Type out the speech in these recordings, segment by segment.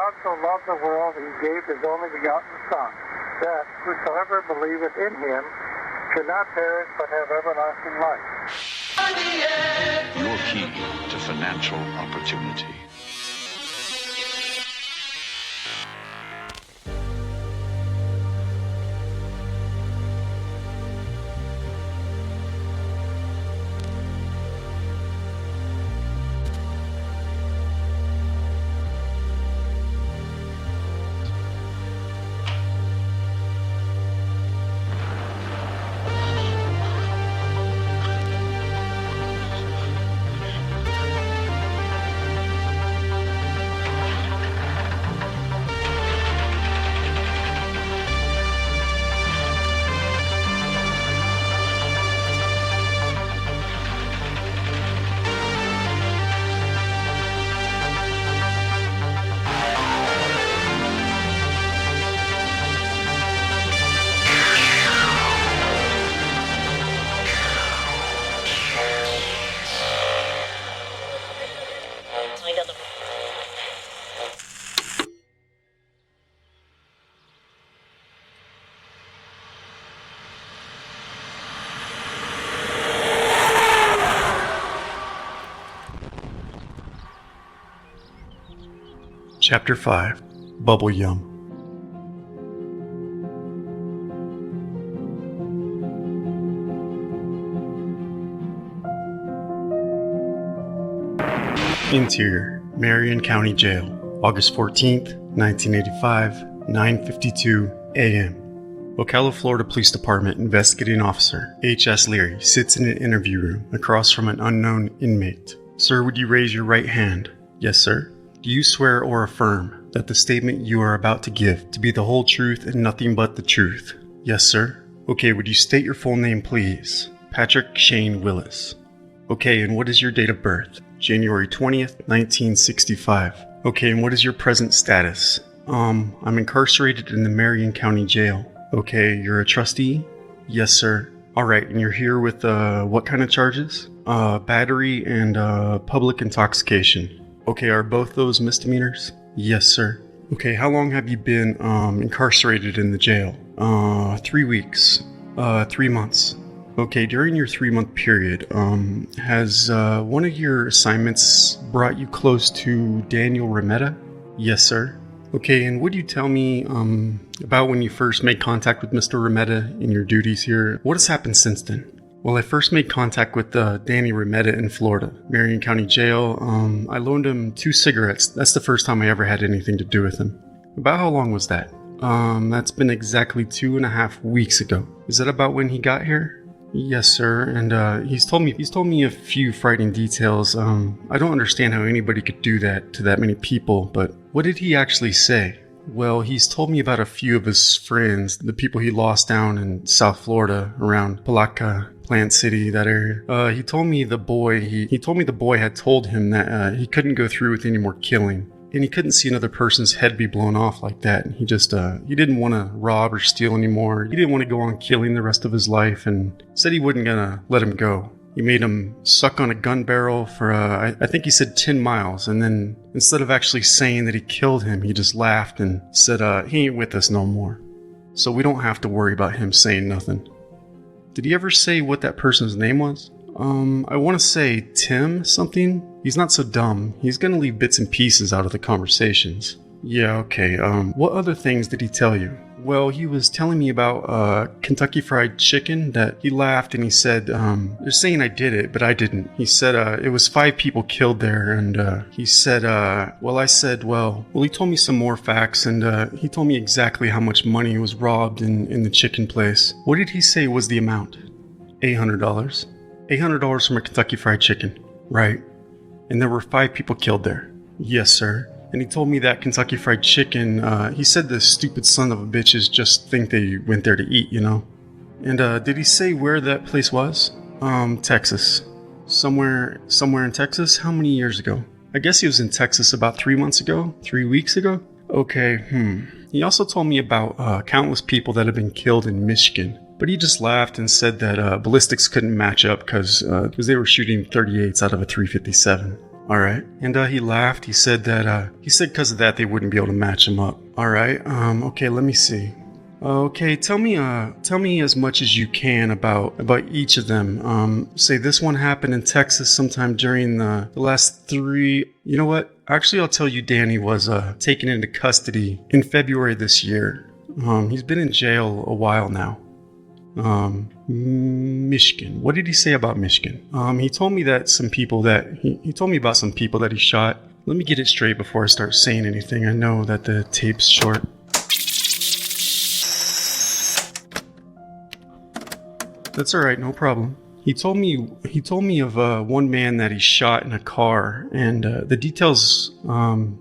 God so loved the world, he gave his only begotten Son, that whosoever believeth in him should not perish but have everlasting life. Your key to financial opportunity. Chapter 5, Bubble Yum. Interior, Marion County Jail, August 14th, 1985, 9:52 a.m. Ocala, Florida Police Department Investigating Officer H.S. Leary sits in an interview room across from an unknown inmate. Sir, would you raise your right hand? Yes, sir. Do you swear or affirm that the statement you are about to give to be the whole truth and nothing but the truth? Yes, sir. Okay, would you state your full name, please? Patrick Shane Willis. Okay, and what is your date of birth? January 20th, 1965. Okay, and what is your present status? I'm incarcerated in the Marion County Jail. Okay, you're a trustee? Yes, sir. Alright, and you're here with, what kind of charges? Battery and, public intoxication. Okay, are both those misdemeanors? Yes, sir. Okay, how long have you been incarcerated in the jail? 3 weeks. 3 months. Okay, during your 3-month period, has one of your assignments brought you close to Daniel Remetta? Yes, sir. Okay, and would you tell me about when you first made contact with Mr. Remetta in your duties here? What has happened since then? Well, I first made contact with Danny Remetta in Florida, Marion County Jail. I loaned him 2 cigarettes. That's the first time I ever had anything to do with him. About how long was that? That's been exactly 2.5 weeks ago. Is that about when he got here? Yes, sir. And he's told me a few frightening details. I don't understand how anybody could do that to that many people, but what did he actually say? Well, he's told me about a few of his friends, the people he lost down in South Florida around Palaca, Plant City, that area. He told me the boy had told him that he couldn't go through with any more killing, and he couldn't see another person's head be blown off like that. And he just he didn't want to rob or steal anymore. He didn't want to go on killing the rest of his life, and said he wasn't gonna let him go. He made him suck on a gun barrel for, I think he said 10 miles. And then instead of actually saying that he killed him, he just laughed and said, he ain't with us no more. So we don't have to worry about him saying nothing. Did he ever say what that person's name was? I want to say Tim something. He's not so dumb. He's going to leave bits and pieces out of the conversations. Yeah, okay. What other things did he tell you? Well, he was telling me about Kentucky Fried Chicken, that he laughed and he said, they're saying I did it, but I didn't. He said it was 5 people killed there, and he said, he told me some more facts, and he told me exactly how much money was robbed in the chicken place. What did he say was the amount? $800. $800 from a Kentucky Fried Chicken. Right. And there were 5 people killed there. Yes, sir. And he told me that Kentucky Fried Chicken, he said the stupid son of a bitches just think they went there to eat, you know? And did he say where that place was? Texas. Somewhere in Texas? How many years ago? I guess he was in Texas about 3 months ago? 3 weeks ago? Okay, He also told me about countless people that have been killed in Michigan. But he just laughed and said that ballistics couldn't match up because they were shooting .38s out of a .357. All right. And he laughed. He said because of that they wouldn't be able to match him up. All right. Okay, let me see. Okay, tell me as much as you can about each of them. Say this one happened in Texas sometime during the last 3. You know what? Actually, I'll tell you. Danny was taken into custody in February this year. He's been in jail a while now. Michigan. What did he say about Michigan? He told me that he told me about some people that he shot. Let me get it straight before I start saying anything. I know that the tape's short. That's all right, no problem. He told me of one man that he shot in a car, and the details.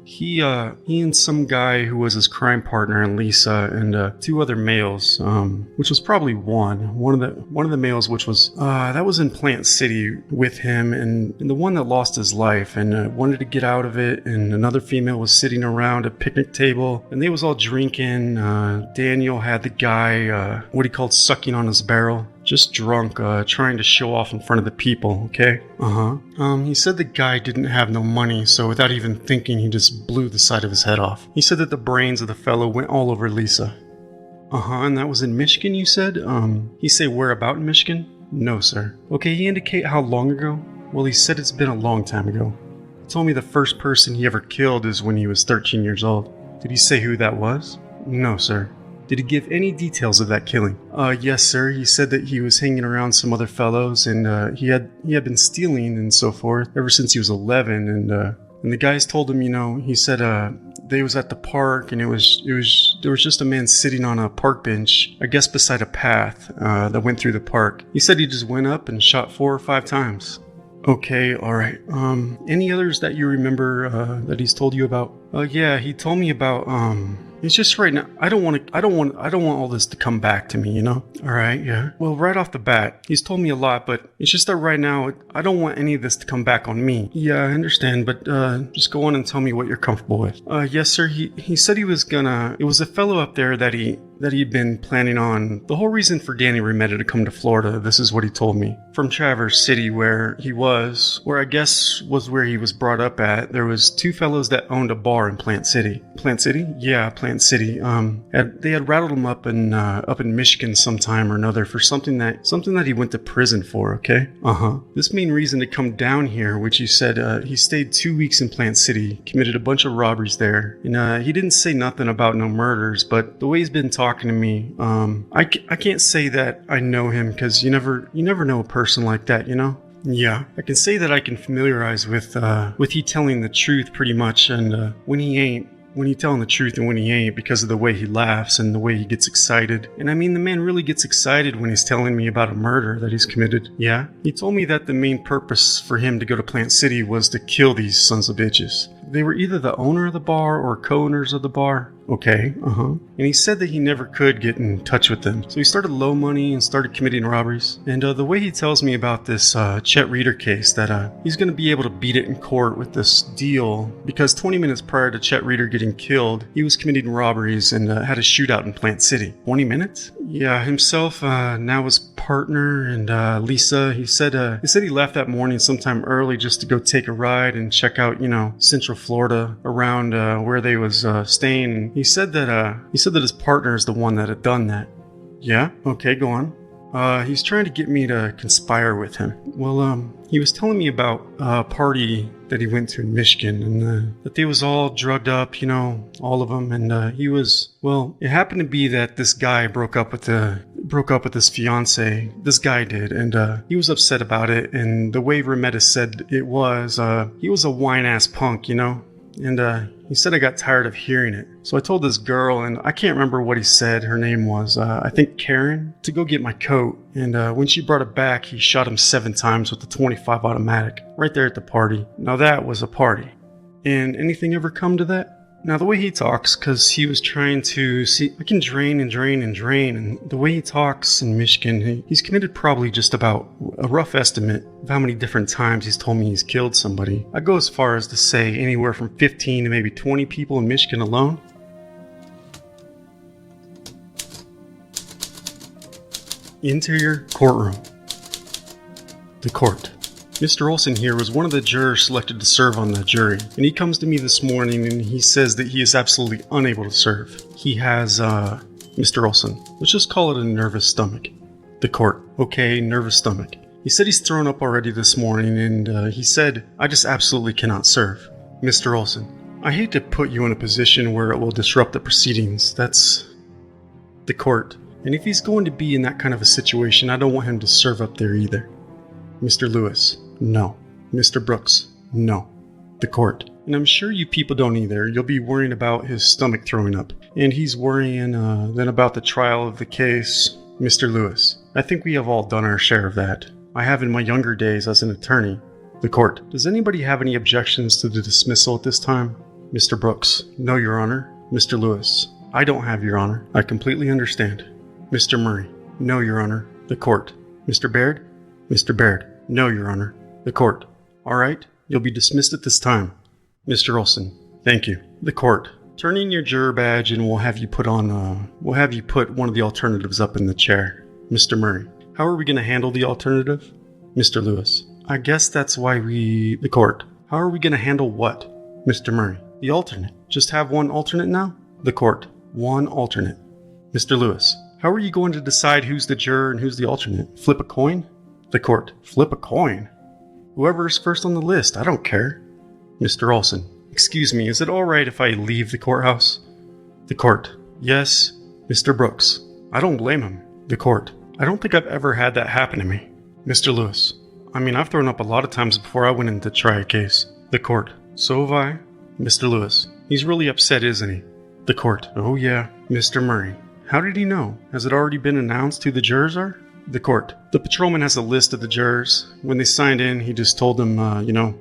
He and some guy who was his crime partner, and Lisa, and 2 other males, which was probably one of the males, which was that was in Plant City with him, and the one that lost his life and wanted to get out of it, and another female was sitting around a picnic table, and they was all drinking. Daniel had the guy what he called sucking on his barrel. Just drunk, trying to show off in front of the people, okay? He said the guy didn't have no money, so without even thinking, he just blew the side of his head off. He said that the brains of the fellow went all over Lisa. And that was in Michigan, you said? He say where about in Michigan? No, sir. Okay, he indicate how long ago? Well, he said it's been a long time ago. He told me the first person he ever killed is when he was 13 years old. Did he say who that was? No, sir. Did he give any details of that killing? Yes, sir. He said that he was hanging around some other fellows, and he had been stealing and so forth ever since he was 11. And the guys told him, he said they was at the park, and there was just a man sitting on a park bench, I guess beside a path that went through the park. He said he just went up and shot 4 or 5 times. Okay, all right. Any others that you remember that he's told you about? Yeah, he told me about It's just right now. I don't want all this to come back to me, All right, yeah. Well, right off the bat, he's told me a lot, but it's just that right now, I don't want any of this to come back on me. Yeah, I understand, but just go on and tell me what you're comfortable with. Yes, sir. He said he was gonna. It was a fellow up there that he'd been planning on. The whole reason for Danny Remetta to come to Florida, this is what he told me. From Traverse City, where I guess was where he was brought up at, there was 2 fellows that owned a bar in Plant City. Plant City? Yeah, Plant City. They had rattled him up in Michigan sometime or another for something that he went to prison for, okay? This main reason to come down here, which he said he stayed 2 weeks in Plant City, committed a bunch of robberies there, and he didn't say nothing about no murders, but the way he's been talking to me, I can't say that I know him, because you never know a person like that, Yeah, I can say that I can familiarize with he telling the truth pretty much, and when he telling the truth and when he ain't, because of the way he laughs and the way he gets excited. And I mean, the man really gets excited when he's telling me about a murder that he's committed. Yeah, he told me that the main purpose for him to go to Plant City was to kill these sons of bitches. They were either the owner of the bar or co-owners of the bar. Okay, And he said that he never could get in touch with them. So he started low money and started committing robberies. And the way he tells me about this Chet Reeder case, that he's going to be able to beat it in court with this deal, because 20 minutes prior to Chet Reeder getting killed, he was committing robberies and had a shootout in Plant City. 20 minutes? Yeah, himself, now his partner, and Lisa, he said he left that morning sometime early just to go take a ride and check out, Central Florida, around where they was staying. He said that his partner is the one that had done that. Yeah? Okay, go on. He's trying to get me to conspire with him. Well, he was telling me about a party that he went to in Michigan, and that they was all drugged up, all of them, and it happened to be that this guy broke up with his fiance. This guy did, and he was upset about it, and the way Remetta said it was, he was a whine-ass punk, And he said I got tired of hearing it. So I told this girl, and I can't remember what he said. Her name was, I think Karen, to go get my coat. And when she brought it back, he shot him 7 times with the .25 automatic right there at the party. Now that was a party. And anything ever come to that? Now, the way he talks, because he was trying to see, I can drain, and the way he talks in Michigan, he's committed probably just about a rough estimate of how many different times he's told me he's killed somebody. I go as far as to say anywhere from 15 to maybe 20 people in Michigan alone. Interior courtroom. The court. Mr. Olson here was one of the jurors selected to serve on the jury, and he comes to me this morning and he says that he is absolutely unable to serve. He has, Mr. Olson, let's just call it a nervous stomach. The court. Okay, nervous stomach. He said he's thrown up already this morning, and he said, I just absolutely cannot serve. Mr. Olson, I hate to put you in a position where it will disrupt the proceedings. That's the court. And if he's going to be in that kind of a situation, I don't want him to serve up there either. Mr. Lewis, no. Mr. Brooks, no. The court. And I'm sure you people don't either. You'll be worrying about his stomach throwing up. And he's worrying then about the trial of the case. Mr. Lewis, I think we have all done our share of that. I have in my younger days as an attorney. The court. Does anybody have any objections to the dismissal at this time? Mr. Brooks, no, Your Honor. Mr. Lewis, I don't have, Your Honor. I completely understand. Mr. Murray, no, Your Honor. The court. Mr. Baird? Mr. Baird, no, Your Honor. The court. All right, you'll be dismissed at this time. Mr. Olson, thank you. The court. Turn in your juror badge and we'll have you put one of the alternatives up in the chair. Mr. Murray, how are we going to handle the alternative? Mr. Lewis, I guess that's why the court. How are we going to handle what? Mr. Murray, the alternate. Just have one alternate now? The court. One alternate. Mr. Lewis, how are you going to decide who's the juror and who's the alternate? Flip a coin? The court. Flip a coin? Whoever is first on the list, I don't care. Mr. Olson, excuse me, is it alright if I leave the courthouse? The court. Yes. Mr. Brooks, I don't blame him. The court. I don't think I've ever had that happen to me. Mr. Lewis, I mean, I've thrown up a lot of times before I went in to try a case. The court. So have I. Mr. Lewis, he's really upset, isn't he? The court. Oh yeah. Mr. Murray, how did he know? Has it already been announced who the jurors are? The court. The patrolman has a list of the jurors. When they signed in, he just told them,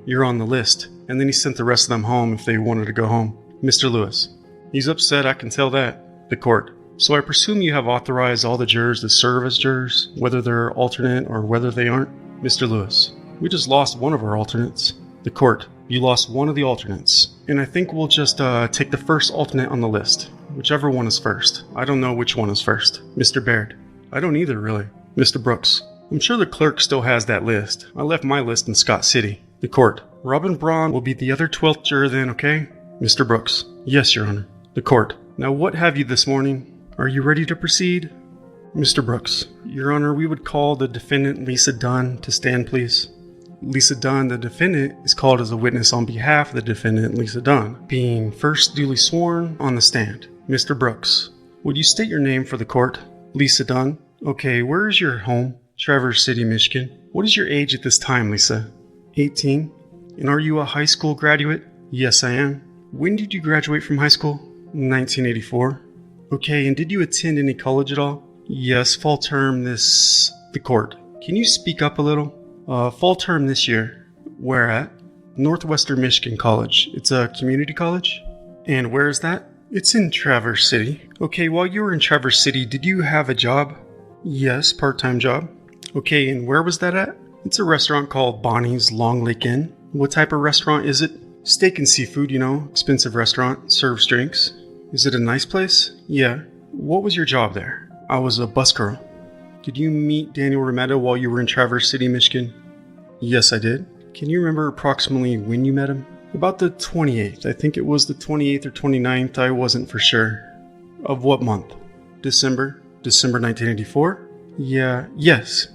you're on the list. And then he sent the rest of them home if they wanted to go home. Mr. Lewis. He's upset, I can tell that. The court. So I presume you have authorized all the jurors to serve as jurors, whether they're alternate or whether they aren't? Mr. Lewis. We just lost one of our alternates. The court. You lost one of the alternates. And I think we'll just take the first alternate on the list. Whichever one is first. I don't know which one is first. Mr. Baird. I don't either, really. Mr. Brooks. I'm sure the clerk still has that list. I left my list in Scott City. The court. Robin Braun will be the other 12th juror then, okay? Mr. Brooks. Yes, Your Honor. The court. Now what have you this morning? Are you ready to proceed? Mr. Brooks. Your Honor, we would call the defendant Lisa Dunn to stand, please. Lisa Dunn, the defendant, is called as a witness on behalf of the defendant, Lisa Dunn, being first duly sworn on the stand. Mr. Brooks. Would you state your name for the court? Lisa Dunn. Okay, where is your home? Traverse City, Michigan. What is your age at this time, Lisa? 18. And are you a high school graduate? Yes, I am. When did you graduate from high school? 1984. Okay, and did you attend any college at all? Yes, fall term the court. Can you speak up a little? Fall term this year. Where at? Northwestern Michigan College. It's a community college? And where is that? It's in Traverse City. Okay, while you were in Traverse City, did you have a job? Yes, part-time job. Okay, and where was that at? It's a restaurant called Bonnie's Long Lake Inn. What type of restaurant is it? Steak and seafood, expensive restaurant, serves drinks. Is it a nice place? Yeah. What was your job there? I was a bus girl. Did you meet Daniel Remetta while you were in Traverse City, Michigan? Yes, I did. Can you remember approximately when you met him? About the 28th. I think it was the 28th or 29th. I wasn't for sure. Of what month? December 1984? Yeah, yes.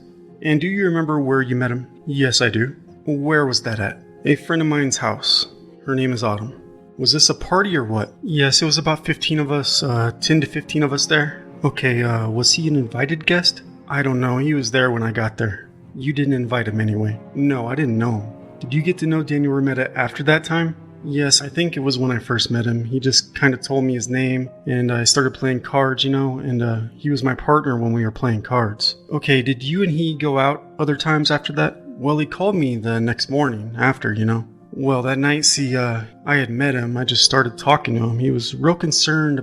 And do you remember where you met him? Yes, I do. Where was that at? A friend of mine's house. Her name is Autumn. Was this a party or what? Yes, it was about 15 of us, 10 to 15 of us there. Okay, was he an invited guest? I don't know, he was there when I got there. You didn't invite him anyway. No, I didn't know him. Did you get to know Daniel Remetta after that time? Yes, I think it was when I first met him. He just kind of told me his name, and I started playing cards, and he was my partner when we were playing cards. Okay, did you and he go out other times after that? Well, he called me the next morning after, Well, that night, I had met him. I just started talking to him. He was real concerned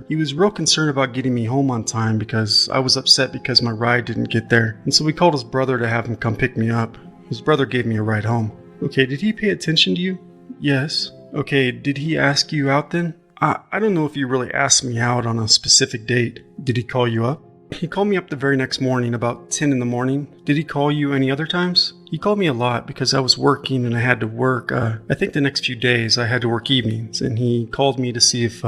about getting me home on time because I was upset because my ride didn't get there. And so we called his brother to have him come pick me up. His brother gave me a ride home. Okay, did he pay attention to you? Yes. Okay, did he ask you out then? I don't know if he really asked me out on a specific date. Did he call you up? He called me up the very next morning about 10 in the morning. Did he call you any other times? He called me a lot because I was working and I had to work. I think the next few days I had to work evenings, and he called me to see if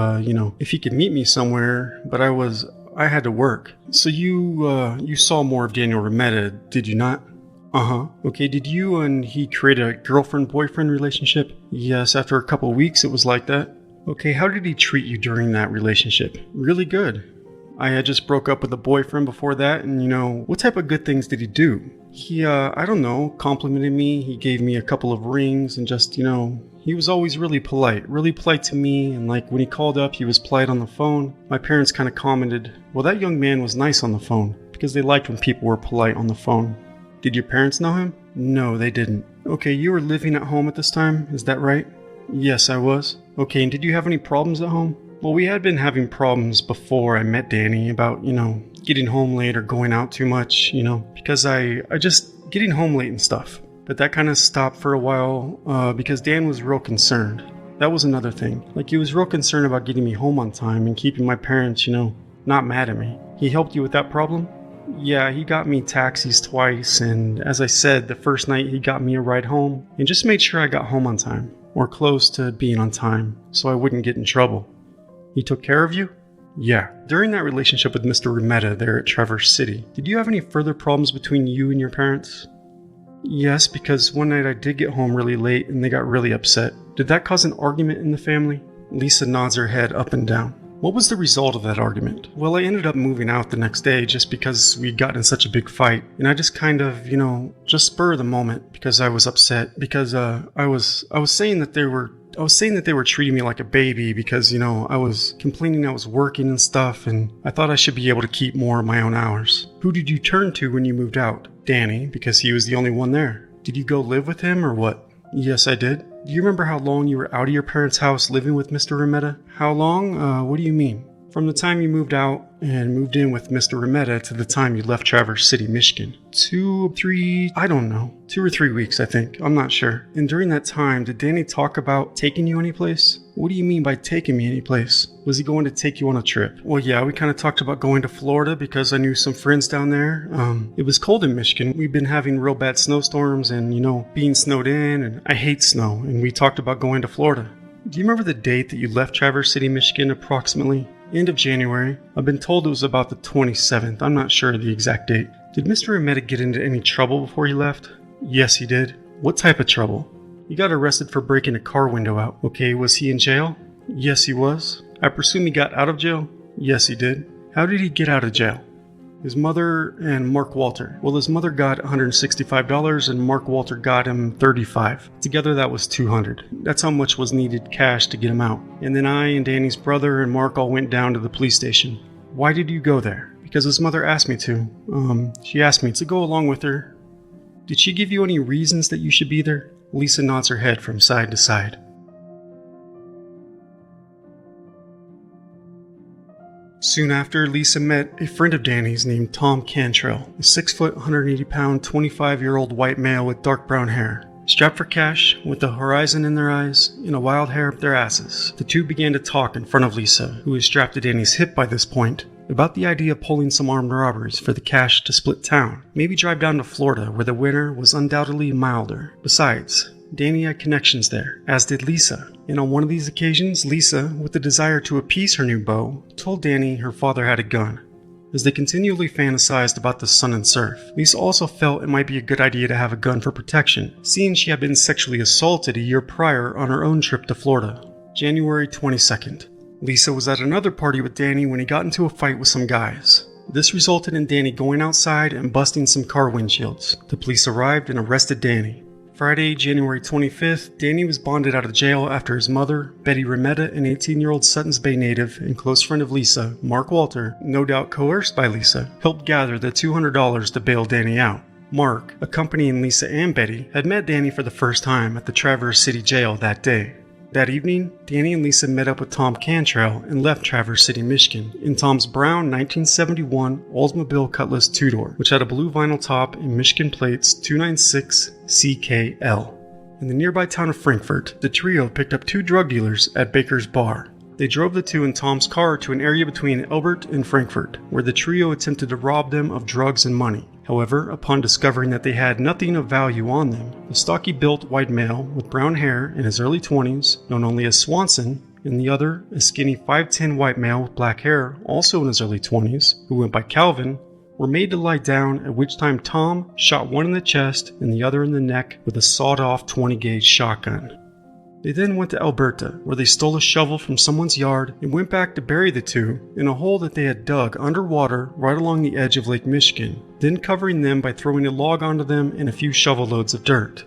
he could meet me somewhere, but I had to work. So you saw more of Daniel Remetta, did you not? Uh-huh. Okay, did you and he create a girlfriend-boyfriend relationship? Yes, after a couple of weeks it was like that. Okay, how did he treat you during that relationship? Really good. I had just broke up with a boyfriend before that, and what type of good things did he do? He, I don't know, complimented me, he gave me a couple of rings, and just, he was always really polite to me, and like when he called up, he was polite on the phone. My parents kind of commented, well, that young man was nice on the phone, because they liked when people were polite on the phone. Did your parents know him? No, they didn't. Okay, you were living at home at this time, is that right? Yes, I was. Okay, and did you have any problems at home? Well, we had been having problems before I met Danny about, getting home late or going out too much, because I just getting home late and stuff. But that kind of stopped for a while because Dan was real concerned. That was another thing. Like, he was real concerned about getting me home on time and keeping my parents, not mad at me. He helped you with that problem? Yeah, he got me taxis twice, and as I said, the first night he got me a ride home and just made sure I got home on time, or close to being on time, so I wouldn't get in trouble. He took care of you? Yeah. During that relationship with Mr. Remetta there at Traverse City, did you have any further problems between you and your parents? Yes, because one night I did get home really late and they got really upset. Did that cause an argument in the family? Lisa nods her head up and down. What was the result of that argument? Well, I ended up moving out the next day just because we'd gotten in such a big fight. And I just kind of, just spur of the moment because I was upset. Because I was saying that they were treating me like a baby because, I was complaining I was working and stuff, and I thought I should be able to keep more of my own hours. Who did you turn to when you moved out? Danny, because he was the only one there. Did you go live with him or what? Yes, I did. Do you remember how long you were out of your parents' house living with Mr. Remetta? How long? What do you mean? From the time you moved out and moved in with Mr. Remetta to the time you left Traverse City, Michigan. 2 or 3 weeks, I think. I'm not sure. And during that time, did Danny talk about taking you anyplace? What do you mean by taking me anyplace? Was he going to take you on a trip? Well, yeah, we kind of talked about going to Florida because I knew some friends down there. It was cold in Michigan. We've been having real bad snowstorms and, being snowed in, and I hate snow. And we talked about going to Florida. Do you remember the date that you left Traverse City, Michigan, approximately? End of January. I've been told it was about the 27th. I'm not sure of the exact date. Did Mr. Remetta get into any trouble before he left? Yes, he did. What type of trouble? He got arrested for breaking a car window out. Okay, was he in jail? Yes, he was. I presume he got out of jail? Yes, he did. How did he get out of jail? His mother and Mark Walter. Well, his mother got $165 and Mark Walter got him $35. Together that was $200. That's how much was needed cash to get him out. And then I and Danny's brother and Mark all went down to the police station. Why did you go there? Because his mother asked me to. She asked me to go along with her. Did she give you any reasons that you should be there? Lisa nods her head from side to side. Soon after, Lisa met a friend of Danny's named Tom Cantrell, a 6-foot, 180-pound, 25-year-old white male with dark brown hair. Strapped for cash, with the horizon in their eyes and a wild hair up their asses, the two began to talk in front of Lisa, who was strapped to Danny's hip by this point, about the idea of pulling some armed robberies for the cash to split town. Maybe drive down to Florida, where the winter was undoubtedly milder. Besides, Danny had connections there, as did Lisa. And on one of these occasions, Lisa, with the desire to appease her new beau, told Danny her father had a gun. As they continually fantasized about the sun and surf, Lisa also felt it might be a good idea to have a gun for protection, seeing she had been sexually assaulted a year prior on her own trip to Florida. January 22nd. Lisa was at another party with Danny when he got into a fight with some guys. This resulted in Danny going outside and busting some car windshields. The police arrived and arrested Danny. Friday, January 25th, Danny was bonded out of jail after his mother, Betty Remetta, an 18-year-old Suttons Bay native and close friend of Lisa, Mark Walter, no doubt coerced by Lisa, helped gather the $200 to bail Danny out. Mark, accompanying Lisa and Betty, had met Danny for the first time at the Traverse City Jail that day. That evening, Danny and Lisa met up with Tom Cantrell and left Traverse City, Michigan, in Tom's brown 1971 Oldsmobile Cutlass two-door, which had a blue vinyl top and Michigan plates 296CKL. In the nearby town of Frankfort, the trio picked up 2 drug dealers at Baker's Bar. They drove the two in Tom's car to an area between Elbert and Frankfurt, where the trio attempted to rob them of drugs and money. However, upon discovering that they had nothing of value on them, the stocky-built white male with brown hair in his early 20s, known only as Swanson, and the other, a skinny 5'10" white male with black hair, also in his early 20s, who went by Calvin, were made to lie down, at which time Tom shot one in the chest and the other in the neck with a sawed-off 20-gauge shotgun. They then went to Alberta, where they stole a shovel from someone's yard and went back to bury the two in a hole that they had dug underwater right along the edge of Lake Michigan, then covering them by throwing a log onto them and a few shovel loads of dirt.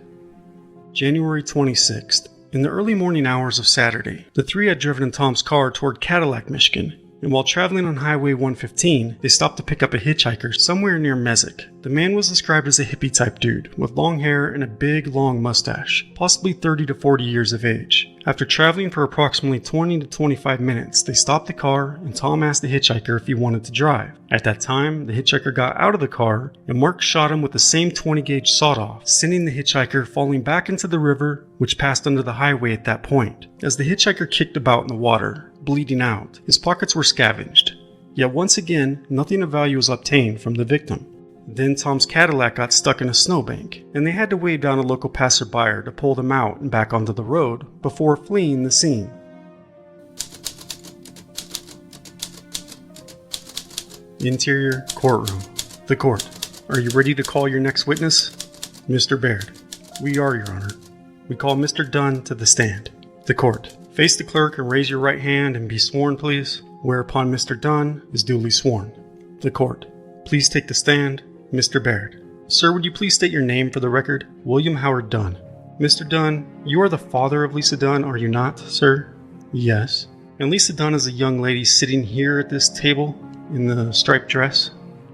January 26th. In the early morning hours of Saturday, the three had driven in Tom's car toward Cadillac, Michigan, and while traveling on Highway 115, they stopped to pick up a hitchhiker somewhere near Mezek. The man was described as a hippie-type dude, with long hair and a big, long mustache, possibly 30 to 40 years of age. After traveling for approximately 20 to 25 minutes, they stopped the car, and Tom asked the hitchhiker if he wanted to drive. At that time, the hitchhiker got out of the car, and Mark shot him with the same 20-gauge sawed-off, sending the hitchhiker falling back into the river, which passed under the highway at that point. As the hitchhiker kicked about in the water, bleeding out, his pockets were scavenged. Yet once again, nothing of value was obtained from the victim. Then Tom's Cadillac got stuck in a snowbank, and they had to wave down a local passerby to pull them out and back onto the road before fleeing the scene. Interior courtroom. The court. Are you ready to call your next witness? Mr. Baird. We are, Your Honor. We call Mr. Dunn to the stand. The court. Face the clerk and raise your right hand and be sworn, please. Whereupon Mr. Dunn is duly sworn. The court. Please take the stand. Mr. Baird. Sir, would you please state your name for the record? William Howard Dunn. Mr. Dunn, you are the father of Lisa Dunn, are you not, sir? Yes. And Lisa Dunn is a young lady sitting here at this table in the striped dress?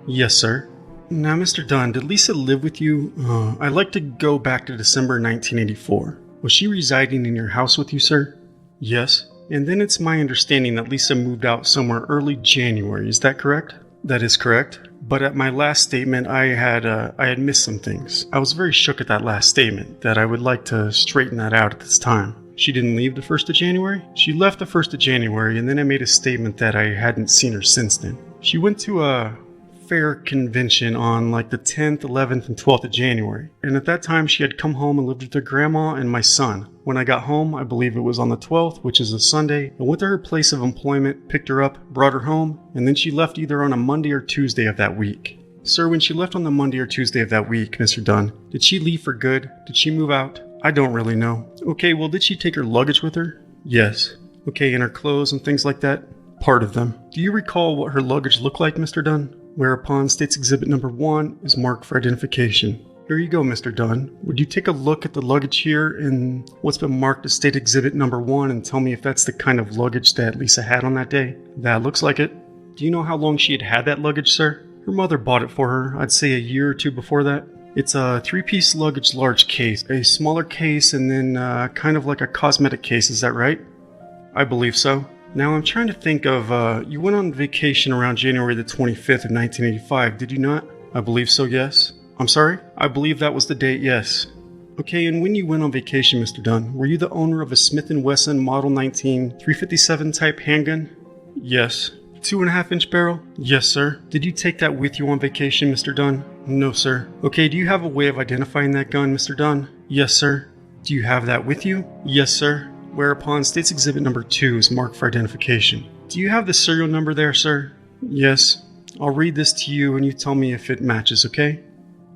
Yes, sir. Now, Mr. Dunn, did Lisa live with you? I'd like to go back to December 1984. Was she residing in your house with you, sir? Yes. And then it's my understanding that Lisa moved out somewhere early January, is that correct? That is correct. But at my last statement, I had missed some things. I was very shook at that last statement, that I would like to straighten that out at this time. She didn't leave the 1st of January? She left the 1st of January, and then I made a statement that I hadn't seen her since then. She went to a fair convention on like the 10th, 11th, and 12th of January. And at that time, she had come home and lived with her grandma and my son. When I got home, I believe it was on the 12th, which is a Sunday, I went to her place of employment, picked her up, brought her home, and then she left either on a Monday or Tuesday of that week. Sir, when she left on the Monday or Tuesday of that week, Mr. Dunn, did she leave for good? Did she move out? I don't really know. Okay, well, did she take her luggage with her? Yes. Okay, and her clothes and things like that? Part of them. Do you recall what her luggage looked like, Mr. Dunn? Whereupon State's Exhibit Number 1 is marked for identification. Here you go, Mr. Dunn. Would you take a look at the luggage here in what's been marked as State Exhibit Number 1 and tell me if that's the kind of luggage that Lisa had on that day? That looks like it. Do you know how long she had had that luggage, sir? Her mother bought it for her, I'd say a year or two before that. It's a 3-piece luggage large case, a smaller case, and then kind of like a cosmetic case, is that right? I believe so. Now I'm trying to think of, you went on vacation around January the 25th of 1985, did you not? I believe so, yes. I'm sorry? I believe that was the date, yes. Okay, and when you went on vacation, Mr. Dunn, were you the owner of a Smith & Wesson Model 19 357 type handgun? Yes. 2.5-inch barrel? Yes, sir. Did you take that with you on vacation, Mr. Dunn? No, sir. Okay, do you have a way of identifying that gun, Mr. Dunn? Yes, sir. Do you have that with you? Yes, sir. Whereupon State's Exhibit Number 2 is marked for identification. Do you have the serial number there, sir? Yes. I'll read this to you and you tell me if it matches, okay?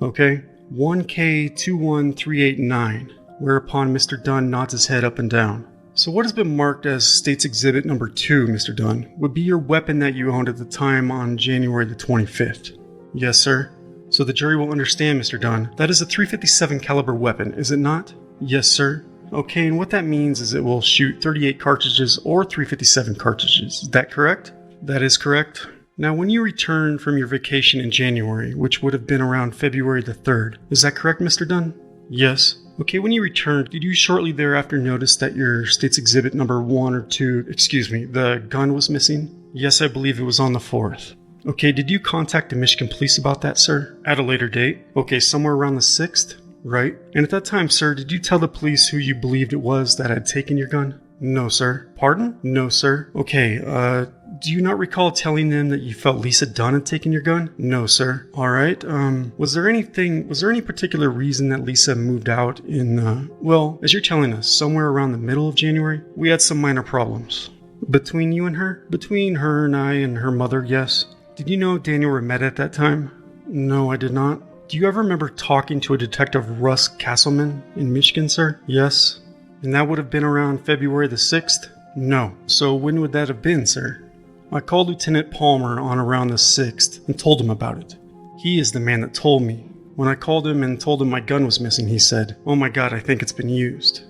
Okay. 1K21389. Whereupon Mr. Dunn nods his head up and down. So what has been marked as State's Exhibit Number 2, Mr. Dunn, would be your weapon that you owned at the time on January the 25th. Yes, sir. So the jury will understand, Mr. Dunn, that is a .357 caliber weapon, is it not? Yes, sir. Okay, and what that means is it will shoot 38 cartridges or .357 cartridges. Is that correct? That is correct. Now, when you returned from your vacation in January, which would have been around February the 3rd, is that correct, Mr. Dunn? Yes. Okay, when you returned, did you shortly thereafter notice that your State's Exhibit Number 1 or 2, the gun was missing? Yes, I believe it was on the 4th. Okay, did you contact the Michigan police about that, sir? At a later date? Okay, somewhere around the 6th? Right. And at that time, sir, did you tell the police who you believed it was that had taken your gun? No, sir. Pardon? No, sir. Okay, do you not recall telling them that you felt Lisa Dunn had taken your gun? No, sir. Alright, was there any particular reason that Lisa moved out in, as you're telling us, somewhere around the middle of January? We had some minor problems. Between you and her? Between her and I and her mother, yes. Did you know Daniel Remetta at that time? No, I did not. Do you ever remember talking to a detective Russ Castleman in Michigan, sir? Yes. And that would have been around February the 6th? No. So when would that have been, sir? I called Lieutenant Palmer on around the 6th and told him about it. He is the man that told me. When I called him and told him my gun was missing, he said, "Oh my God, I think it's been used."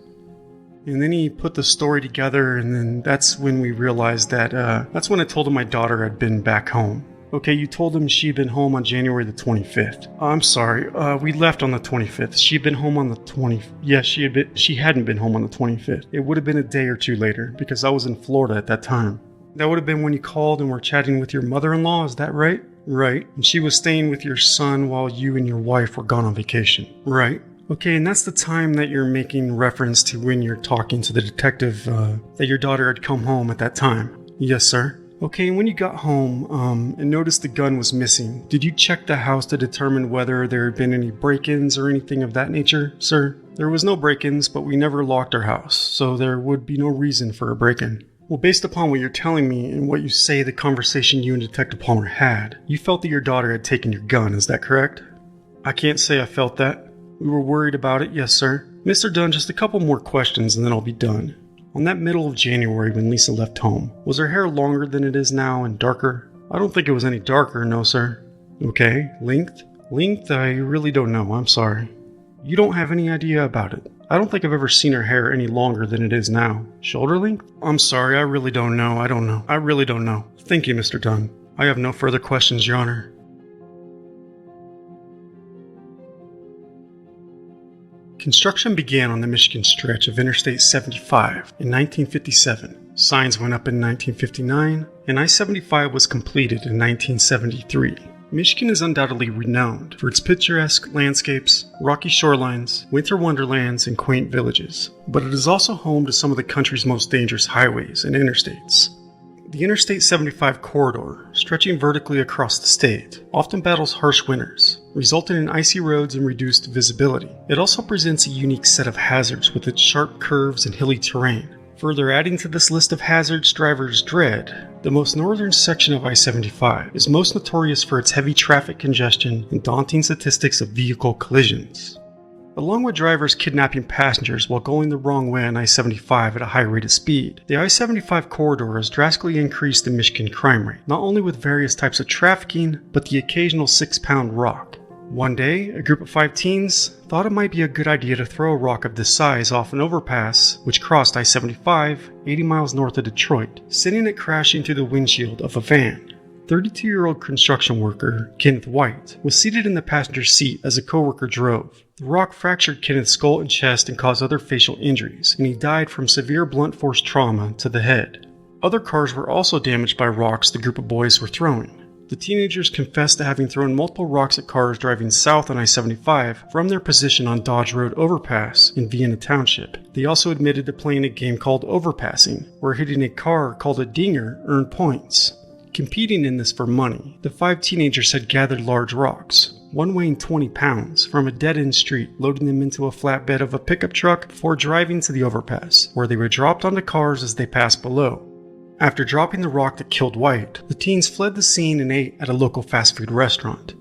And then he put the story together, and then that's when we realized that's when I told him my daughter had been back home. Okay, you told him she'd been home on January the 25th. I'm sorry, we left on the 25th. She'd been home on the 20th. Yes, she hadn't been home on the 25th. It would have been a day or two later, because I was in Florida at that time. That would have been when you called and were chatting with your mother-in-law, is that right? Right. And she was staying with your son while you and your wife were gone on vacation. Right. Okay, and that's the time that you're making reference to when you're talking to the detective that your daughter had come home at that time. Yes, sir. Okay, and when you got home and noticed the gun was missing, did you check the house to determine whether there had been any break-ins or anything of that nature, sir? There was no break-ins, but we never locked our house, so there would be no reason for a break-in. Well, based upon what you're telling me and what you say the conversation you and Detective Palmer had, you felt that your daughter had taken your gun, is that correct? I can't say I felt that. We were worried about it, yes, sir. Mr. Dunn, just a couple more questions and then I'll be done. On that middle of January when Lisa left home, was her hair longer than it is now and darker? I don't think it was any darker, no, sir. Okay, length? Length, I really don't know, I'm sorry. You don't have any idea about it. I don't think I've ever seen her hair any longer than it is now. Shoulder length? I'm sorry, I really don't know. I really don't know. Thank you, Mr. Dunn. I have no further questions, Your Honor. Construction began on the Michigan stretch of Interstate 75 in 1957. Signs went up in 1959, and I-75 was completed in 1973. Michigan is undoubtedly renowned for its picturesque landscapes, rocky shorelines, winter wonderlands, and quaint villages, but it is also home to some of the country's most dangerous highways and interstates. The Interstate 75 corridor, stretching vertically across the state, often battles harsh winters, resulting in icy roads and reduced visibility. It also presents a unique set of hazards with its sharp curves and hilly terrain. Further adding to this list of hazards drivers dread, the most northern section of I-75 is most notorious for its heavy traffic congestion and daunting statistics of vehicle collisions. Along with drivers kidnapping passengers while going the wrong way on I-75 at a high rate of speed, the I-75 corridor has drastically increased the Michigan crime rate, not only with various types of trafficking, but the occasional 6-pound rock. One day, a group of 5 teens thought it might be a good idea to throw a rock of this size off an overpass which crossed I-75 80 miles north of Detroit, sending it crashing through the windshield of a van. 32-year-old construction worker, Kenneth White, was seated in the passenger seat as a coworker drove. The rock fractured Kenneth's skull and chest and caused other facial injuries, and he died from severe blunt force trauma to the head. Other cars were also damaged by rocks the group of boys were throwing. The teenagers confessed to having thrown multiple rocks at cars driving south on I-75 from their position on Dodge Road Overpass in Vienna Township. They also admitted to playing a game called Overpassing, where hitting a car called a dinger earned points. Competing in this for money, the 5 teenagers had gathered large rocks, one weighing 20 pounds, from a dead-end street, loading them into a flatbed of a pickup truck before driving to the overpass, where they were dropped onto cars as they passed below. After dropping the rock that killed White, the teens fled the scene and ate at a local fast food restaurant.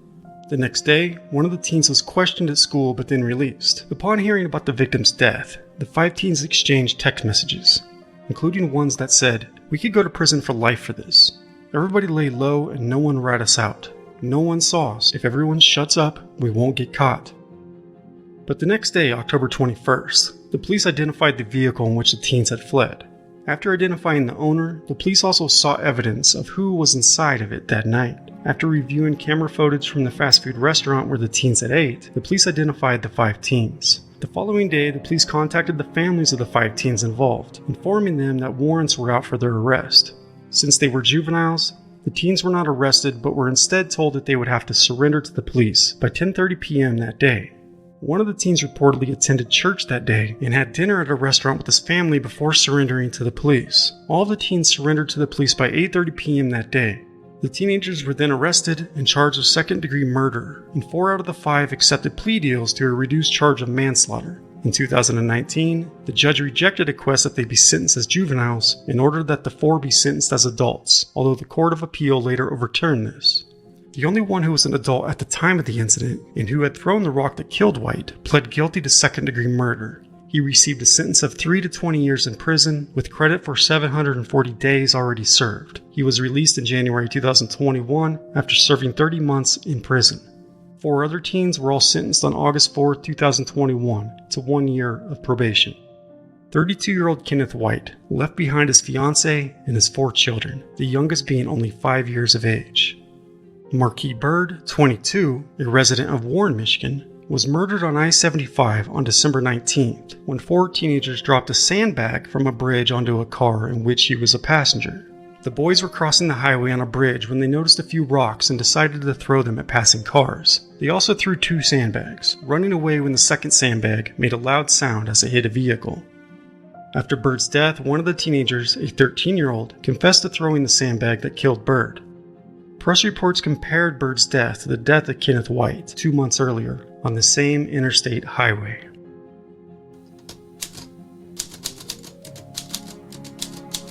The next day, one of the teens was questioned at school but then released. Upon hearing about the victim's death, the 5 teens exchanged text messages, including ones that said, "We could go to prison for life for this. Everybody lay low and no one rat us out. No one saw us. If everyone shuts up, we won't get caught." But the next day, October 21st, the police identified the vehicle in which the teens had fled. After identifying the owner, the police also saw evidence of who was inside of it that night. After reviewing camera footage from the fast food restaurant where the teens had ate, the police identified the 5 teens. The following day, the police contacted the families of the 5 teens involved, informing them that warrants were out for their arrest. Since they were juveniles, the teens were not arrested but were instead told that they would have to surrender to the police by 10:30 p.m. that day. One of the teens reportedly attended church that day and had dinner at a restaurant with his family before surrendering to the police. All the teens surrendered to the police by 8:30 p.m. that day. The teenagers were then arrested and charged with second-degree murder, and 4 out of the 5 accepted plea deals to a reduced charge of manslaughter. In 2019, the judge rejected a request that they be sentenced as juveniles and ordered that the 4 be sentenced as adults, although the Court of Appeal later overturned this. The only one who was an adult at the time of the incident and who had thrown the rock that killed White pled guilty to second-degree murder. He received a sentence of 3 to 20 years in prison, with credit for 740 days already served. He was released in January 2021 after serving 30 months in prison. 4 other teens were all sentenced on August 4, 2021 to 1 year of probation. 32-year-old Kenneth White left behind his fiancée and his 4 children, the youngest being only 5 years of age. Marquis Bird, 22, a resident of Warren, Michigan, was murdered on I-75 on December 19th when 4 teenagers dropped a sandbag from a bridge onto a car in which he was a passenger. The boys were crossing the highway on a bridge when they noticed a few rocks and decided to throw them at passing cars. They also threw 2 sandbags, running away when the second sandbag made a loud sound as it hit a vehicle. After Bird's death, one of the teenagers, a 13-year-old, confessed to throwing the sandbag that killed Bird. Press reports compared Bird's death to the death of Kenneth White 2 months earlier on the same interstate highway.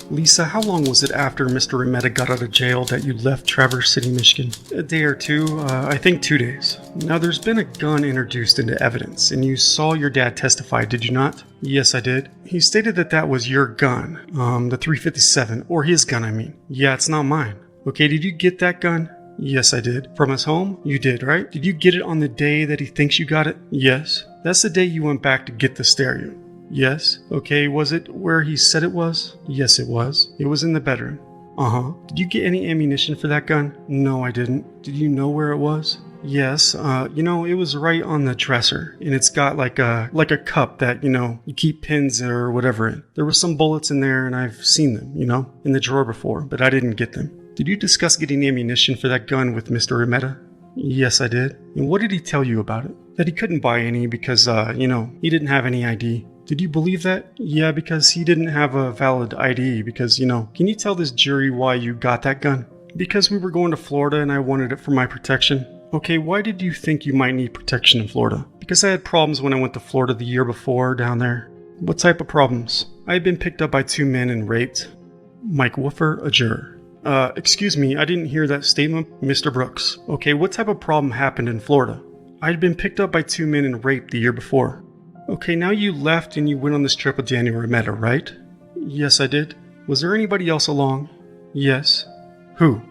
Lisa, how long was it after Mr. Remetta got out of jail that you left Traverse City, Michigan? A day or 2, I think 2 days. Now there's been a gun introduced into evidence, and you saw your dad testify, did you not? Yes, I did. He stated that that was your gun, the .357, or his gun, I mean. Yeah, it's not mine. Okay, did you get that gun? Yes, I did. From his home? You did, right? Did you get it on the day that he thinks you got it? Yes. That's the day you went back to get the stereo. Yes. Okay, was it where he said it was? Yes, it was. It was in the bedroom. Uh-huh. Did you get any ammunition for that gun? No, I didn't. Did you know where it was? Yes. It was right on the dresser, and it's got like a cup that, you keep pins or whatever in. There were some bullets in there, and I've seen them, in the drawer before, but I didn't get them. Did you discuss getting ammunition for that gun with Mr. Remetta? Yes, I did. And what did he tell you about it? That he couldn't buy any because, he didn't have any ID. Did you believe that? Yeah, because he didn't have a valid ID because, can you tell this jury why you got that gun? Because we were going to Florida and I wanted it for my protection. Okay, why did you think you might need protection in Florida? Because I had problems when I went to Florida the year before down there. What type of problems? I had been picked up by 2 men and raped. Mike Woofer, a juror. Excuse me, I didn't hear that statement, Mr. Brooks. Okay, what type of problem happened in Florida? I'd been picked up by 2 men and raped the year before. Okay, now you left and you went on this trip with Daniel Remetta, right? Yes, I did. Was there anybody else along? Yes. Who?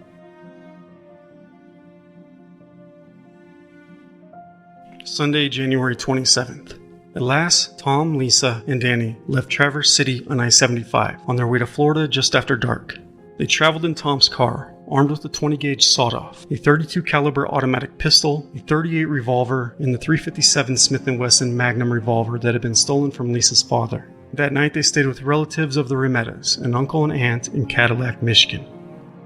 Sunday, January 27th. At last, Tom, Lisa, and Danny left Traverse City on I-75 on their way to Florida just after dark. They traveled in Tom's car, armed with a 20-gauge sawed-off, a .32 caliber automatic pistol, a .38 revolver, and the .357 Smith & Wesson Magnum revolver that had been stolen from Lisa's father. That night they stayed with relatives of the Remettas, an uncle and aunt in Cadillac, Michigan.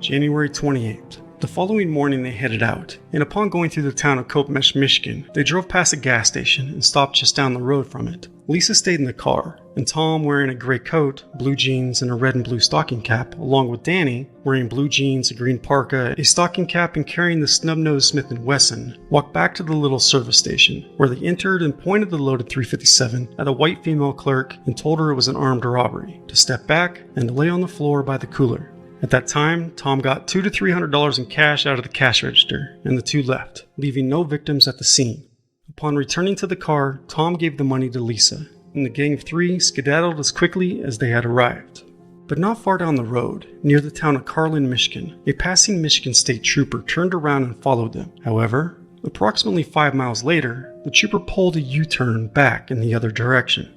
January 28th. The following morning they headed out, and upon going through the town of Copemesh, Michigan, they drove past a gas station and stopped just down the road from it. Lisa stayed in the car, and Tom, wearing a gray coat, blue jeans, and a red and blue stocking cap, along with Danny, wearing blue jeans, a green parka, a stocking cap, and carrying the snub-nosed Smith & Wesson, walked back to the little service station, where they entered and pointed the loaded .357 at a white female clerk and told her it was an armed robbery, to step back and to lay on the floor by the cooler. At that time, Tom got $200 to $300 in cash out of the cash register, and the 2 left, leaving no victims at the scene. Upon returning to the car, Tom gave the money to Lisa, and the gang of 3 skedaddled as quickly as they had arrived. But not far down the road, near the town of Carlin, Michigan, a passing Michigan State trooper turned around and followed them. However, approximately 5 miles later, the trooper pulled a U-turn back in the other direction.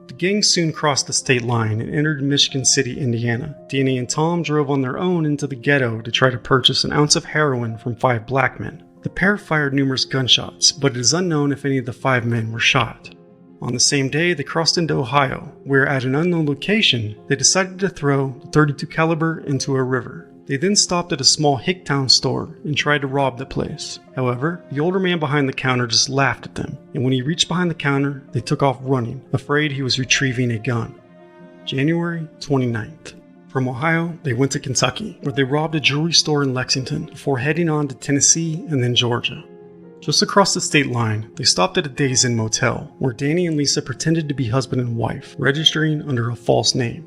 The gang soon crossed the state line and entered Michigan City, Indiana. Danny and Tom drove on their own into the ghetto to try to purchase an ounce of heroin from 5 black men. The pair fired numerous gunshots, but it is unknown if any of the 5 men were shot. On the same day, they crossed into Ohio, where at an unknown location, they decided to throw the .32 caliber into a river. They then stopped at a small Hicktown store and tried to rob the place. However, the older man behind the counter just laughed at them, and when he reached behind the counter, they took off running, afraid he was retrieving a gun. January 29th. From Ohio, they went to Kentucky, where they robbed a jewelry store in Lexington before heading on to Tennessee and then Georgia. Just across the state line, they stopped at a Days Inn motel, where Danny and Lisa pretended to be husband and wife, registering under a false name.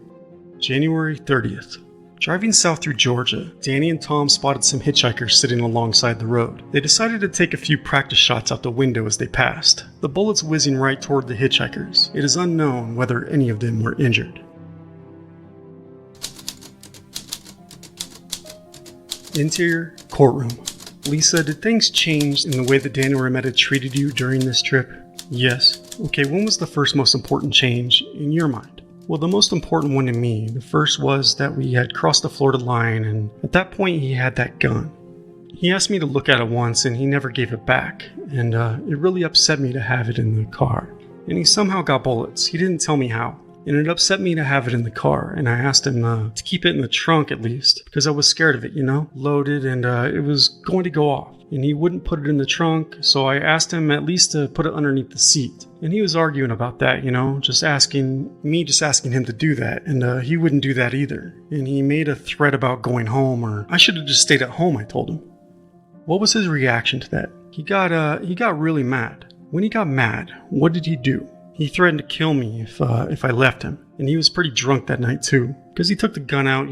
January 30th. Driving south through Georgia, Danny and Tom spotted some hitchhikers sitting alongside the road. They decided to take a few practice shots out the window as they passed, the bullets whizzing right toward the hitchhikers. It is unknown whether any of them were injured. Interior courtroom. Lisa, did things change in the way that Danny Remetta treated you during this trip? Yes. Okay, when was the first most important change in your mind? Well, the most important one to me, the first was that we had crossed the Florida line, and at that point he had that gun. He asked me to look at it once and he never gave it back, and it really upset me to have it in the car. And he somehow got bullets. He didn't tell me how. And it upset me to have it in the car, and I asked him to keep it in the trunk at least, because I was scared of it, loaded, and it was going to go off. And he wouldn't put it in the trunk, so I asked him at least to put it underneath the seat. And he was arguing about that, just asking him to do that, and he wouldn't do that either. And he made a threat about going home, or I should have just stayed at home, I told him. What was his reaction to that? He got really mad. When he got mad, what did he do? He threatened to kill me if I left him. And he was pretty drunk that night too, because he took the gun out,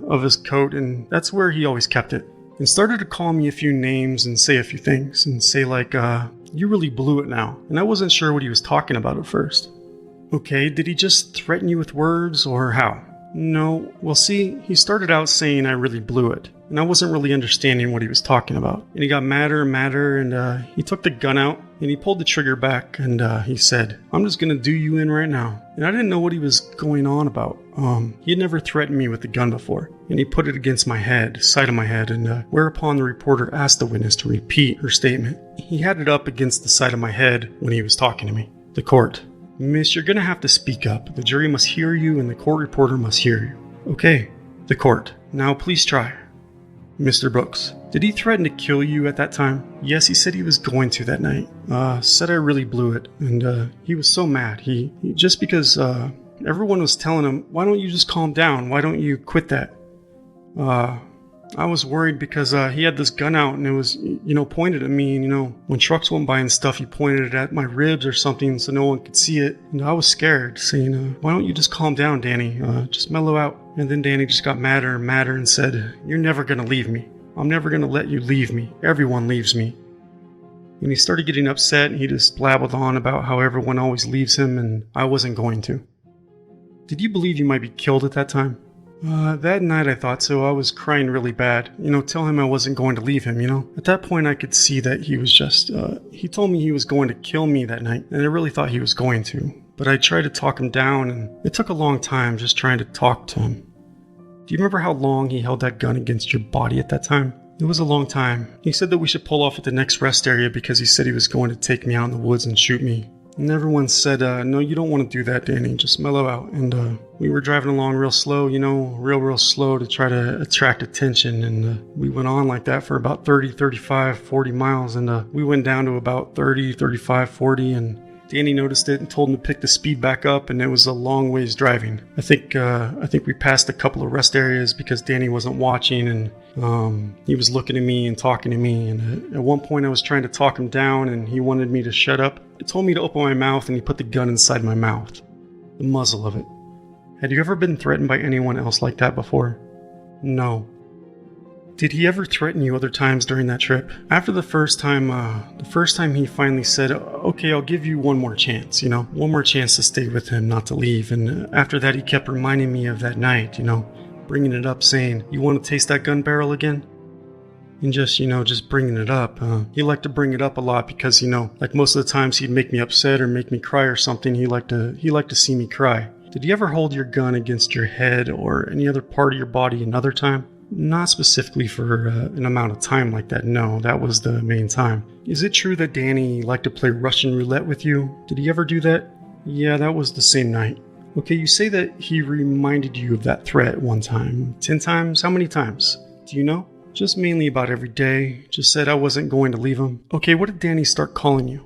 of his coat, and that's where he always kept it. And started to call me a few names and say a few things, and say like, you really blew it now. And I wasn't sure what he was talking about at first. Okay, did he just threaten you with words, or how? No, well see, he started out saying I really blew it, and I wasn't really understanding what he was talking about. And he got madder and madder, and he took the gun out, and he pulled the trigger back, and he said, I'm just gonna do you in right now. And I didn't know what he was going on about. He had never threatened me with a gun before, and he put it against my head, side of my head, and whereupon the reporter asked the witness to repeat her statement. He had it up against the side of my head when he was talking to me. The court. Miss, you're gonna have to speak up. The jury must hear you, and the court reporter must hear you. Okay. The court. Now please try. Mr. Brooks, did he threaten to kill you at that time? Yes, he said he was going to that night. Said I really blew it, and he was so mad. He just because everyone was telling him, why don't you just calm down? Why don't you quit that? I was worried because he had this gun out and it was, pointed at me. And, when trucks went by and stuff, he pointed it at my ribs or something so no one could see it. And I was scared, saying, why don't you just calm down, Danny? Just mellow out. And then Danny just got madder and madder and said, you're never going to leave me. I'm never going to let you leave me. Everyone leaves me. And he started getting upset and he just blabbled on about how everyone always leaves him and I wasn't going to. Did you believe you might be killed at that time? That night I thought so. I was crying really bad. Tell him I wasn't going to leave him, At that point I could see that he was just, he told me he was going to kill me that night, and I really thought he was going to. But I tried to talk him down, and it took a long time just trying to talk to him. Do you remember how long he held that gun against your body at that time? It was a long time. He said that we should pull off at the next rest area because he said he was going to take me out in the woods and shoot me. And everyone said, no, you don't want to do that, Danny. Just mellow out. And we were driving along real slow, real slow to try to attract attention. And we went on like that for about 30, 35, 40 miles. And we went down to about 30, 35, 40. And Danny noticed it and told him to pick the speed back up. And it was a long ways driving. I think we passed a couple of rest areas because Danny wasn't watching. And he was looking at me and talking to me. And at one point I was trying to talk him down and he wanted me to shut up. He told me to open my mouth and he put the gun inside my mouth. The muzzle of it. Had you ever been threatened by anyone else like that before? No. Did he ever threaten you other times during that trip? After the first time he finally said, okay, I'll give you one more chance, one more chance to stay with him, not to leave. And after that, he kept reminding me of that night, bringing it up, saying, you want to taste that gun barrel again? And just bringing it up. He liked to bring it up a lot because, like most of the times he'd make me upset or make me cry or something. He liked to see me cry. Did you ever hold your gun against your head or any other part of your body another time? Not specifically for an amount of time like that, no. That was the main time. Is it true that Danny liked to play Russian roulette with you? Did he ever do that? Yeah, that was the same night. Okay, you say that he reminded you of that threat one time. 10 times? How many times? Do you know? Just mainly about every day. Just said I wasn't going to leave him. Okay, what did Danny start calling you?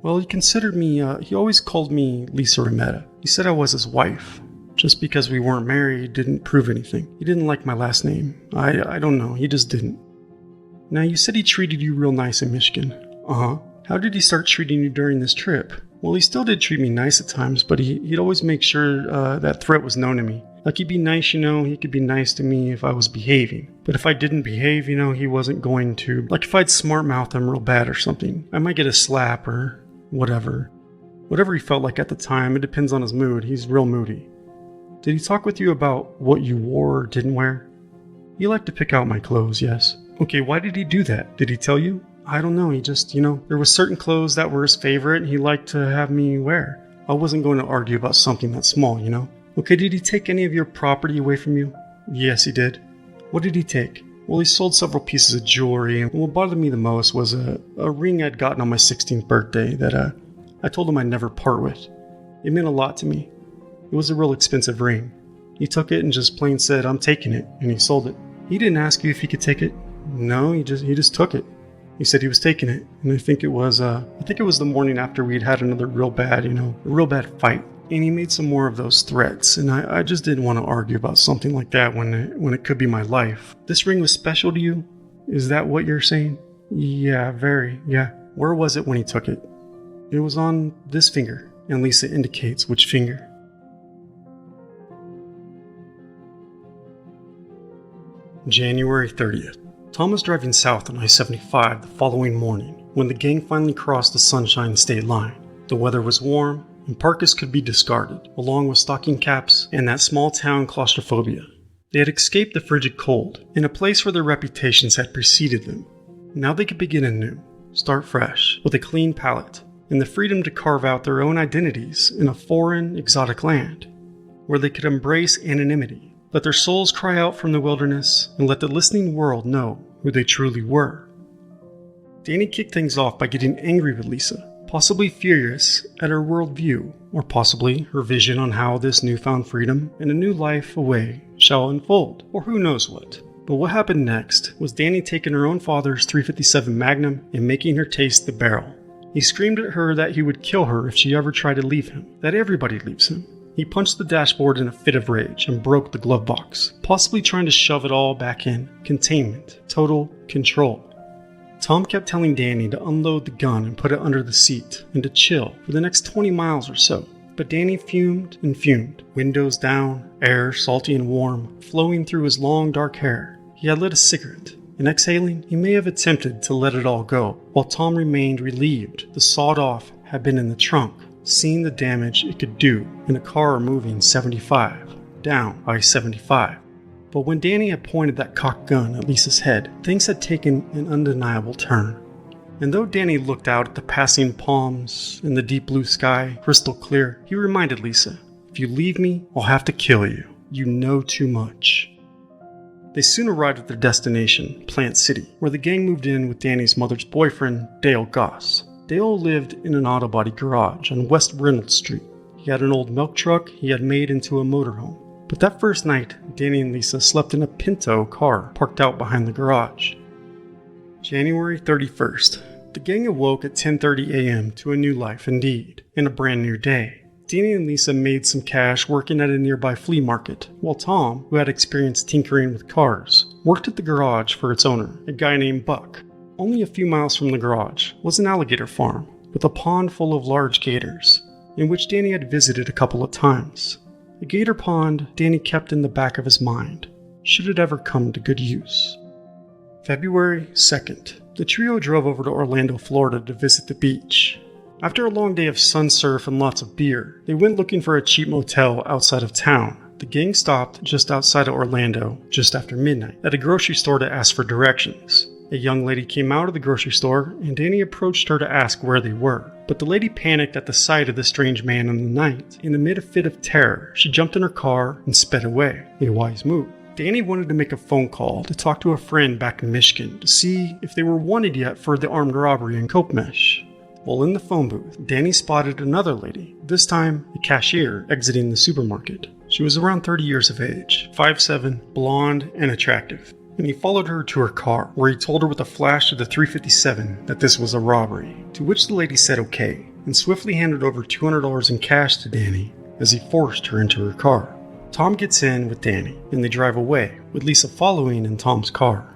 Well, he considered me, he always called me Lisa Remetta. He said I was his wife. Just because we weren't married didn't prove anything. He didn't like my last name. I don't know, he just didn't. Now, you said he treated you real nice in Michigan. Uh-huh. How did he start treating you during this trip? Well, he still did treat me nice at times, but he'd always make sure that threat was known to me. Like, he'd be nice, he could be nice to me if I was behaving. But if I didn't behave, he wasn't going to. Like, if I'd smart-mouth him real bad or something, I might get a slap or whatever. Whatever he felt like at the time, it depends on his mood. He's real moody. Did he talk with you about what you wore or didn't wear? He liked to pick out my clothes, yes. Okay, why did he do that? Did he tell you? I don't know, he just, there was certain clothes that were his favorite and he liked to have me wear. I wasn't going to argue about something that small, Okay, did he take any of your property away from you? Yes, he did. What did he take? Well, he sold several pieces of jewelry, and what bothered me the most was a ring I'd gotten on my 16th birthday that I told him I'd never part with. It meant a lot to me. It was a real expensive ring. He took it and just plain said, I'm taking it, and he sold it. He didn't ask you if he could take it. No, he just took it. He said he was taking it, and I think it was the morning after we'd had another real bad fight. And he made some more of those threats, and I just didn't want to argue about something like that when it could be my life. This ring was special to you? Is that what you're saying? Yeah, very, yeah. Where was it when he took it? It was on this finger, and Lisa indicates which finger. January 30th. Tom was driving south on I-75 the following morning when the gang finally crossed the Sunshine State line. The weather was warm, and parkas could be discarded, along with stocking caps and that small town claustrophobia. They had escaped the frigid cold, in a place where their reputations had preceded them. Now they could begin anew, start fresh, with a clean palate, and the freedom to carve out their own identities in a foreign, exotic land, where they could embrace anonymity, let their souls cry out from the wilderness, and let the listening world know who they truly were. Danny kicked things off by getting angry with Lisa, possibly furious at her worldview, or possibly her vision on how this newfound freedom and a new life away shall unfold, or who knows what. But what happened next was Danny taking her own father's .357 Magnum and making her taste the barrel. He screamed at her that he would kill her if she ever tried to leave him, that everybody leaves him. He punched the dashboard in a fit of rage and broke the glove box, possibly trying to shove it all back in. Containment. Total control. Tom kept telling Danny to unload the gun and put it under the seat, and to chill for the next 20 miles or so. But Danny fumed and fumed, windows down, air salty and warm, flowing through his long dark hair. He had lit a cigarette, and exhaling, he may have attempted to let it all go, while Tom remained relieved the sawed-off had been in the trunk, seeing the damage it could do in a car moving 75, down I-75. But when Danny had pointed that cocked gun at Lisa's head, things had taken an undeniable turn. And though Danny looked out at the passing palms and the deep blue sky, crystal clear, he reminded Lisa, if you leave me, I'll have to kill you. You know too much. They soon arrived at their destination, Plant City, where the gang moved in with Danny's mother's boyfriend, Dale Goss. Dale lived in an auto body garage on West Reynolds Street. He had an old milk truck he had made into a motorhome. But that first night, Danny and Lisa slept in a Pinto car parked out behind the garage. January 31st. The gang awoke at 10:30 a.m. to a new life indeed, and a brand new day. Danny and Lisa made some cash working at a nearby flea market, while Tom, who had experience tinkering with cars, worked at the garage for its owner, a guy named Buck. Only a few miles from the garage was an alligator farm, with a pond full of large gators, in which Danny had visited a couple of times. A gator pond Danny kept in the back of his mind, should it ever come to good use. February 2nd. The trio drove over to Orlando, Florida to visit the beach. After a long day of sun surf and lots of beer, they went looking for a cheap motel outside of town. The gang stopped just outside of Orlando, just after midnight, at a grocery store to ask for directions. A young lady came out of the grocery store, and Danny approached her to ask where they were. But the lady panicked at the sight of the strange man in the night. And amid a fit of terror, she jumped in her car and sped away. A wise move. Danny wanted to make a phone call to talk to a friend back in Michigan to see if they were wanted yet for the armed robbery in Copemesh. While in the phone booth, Danny spotted another lady, this time a cashier, exiting the supermarket. She was around 30 years of age, 5'7", blonde, and attractive. And he followed her to her car, where he told her with a flash of the .357 that this was a robbery, to which the lady said okay, and swiftly handed over $200 in cash to Danny as he forced her into her car. Tom gets in with Danny, and they drive away, with Lisa following in Tom's car.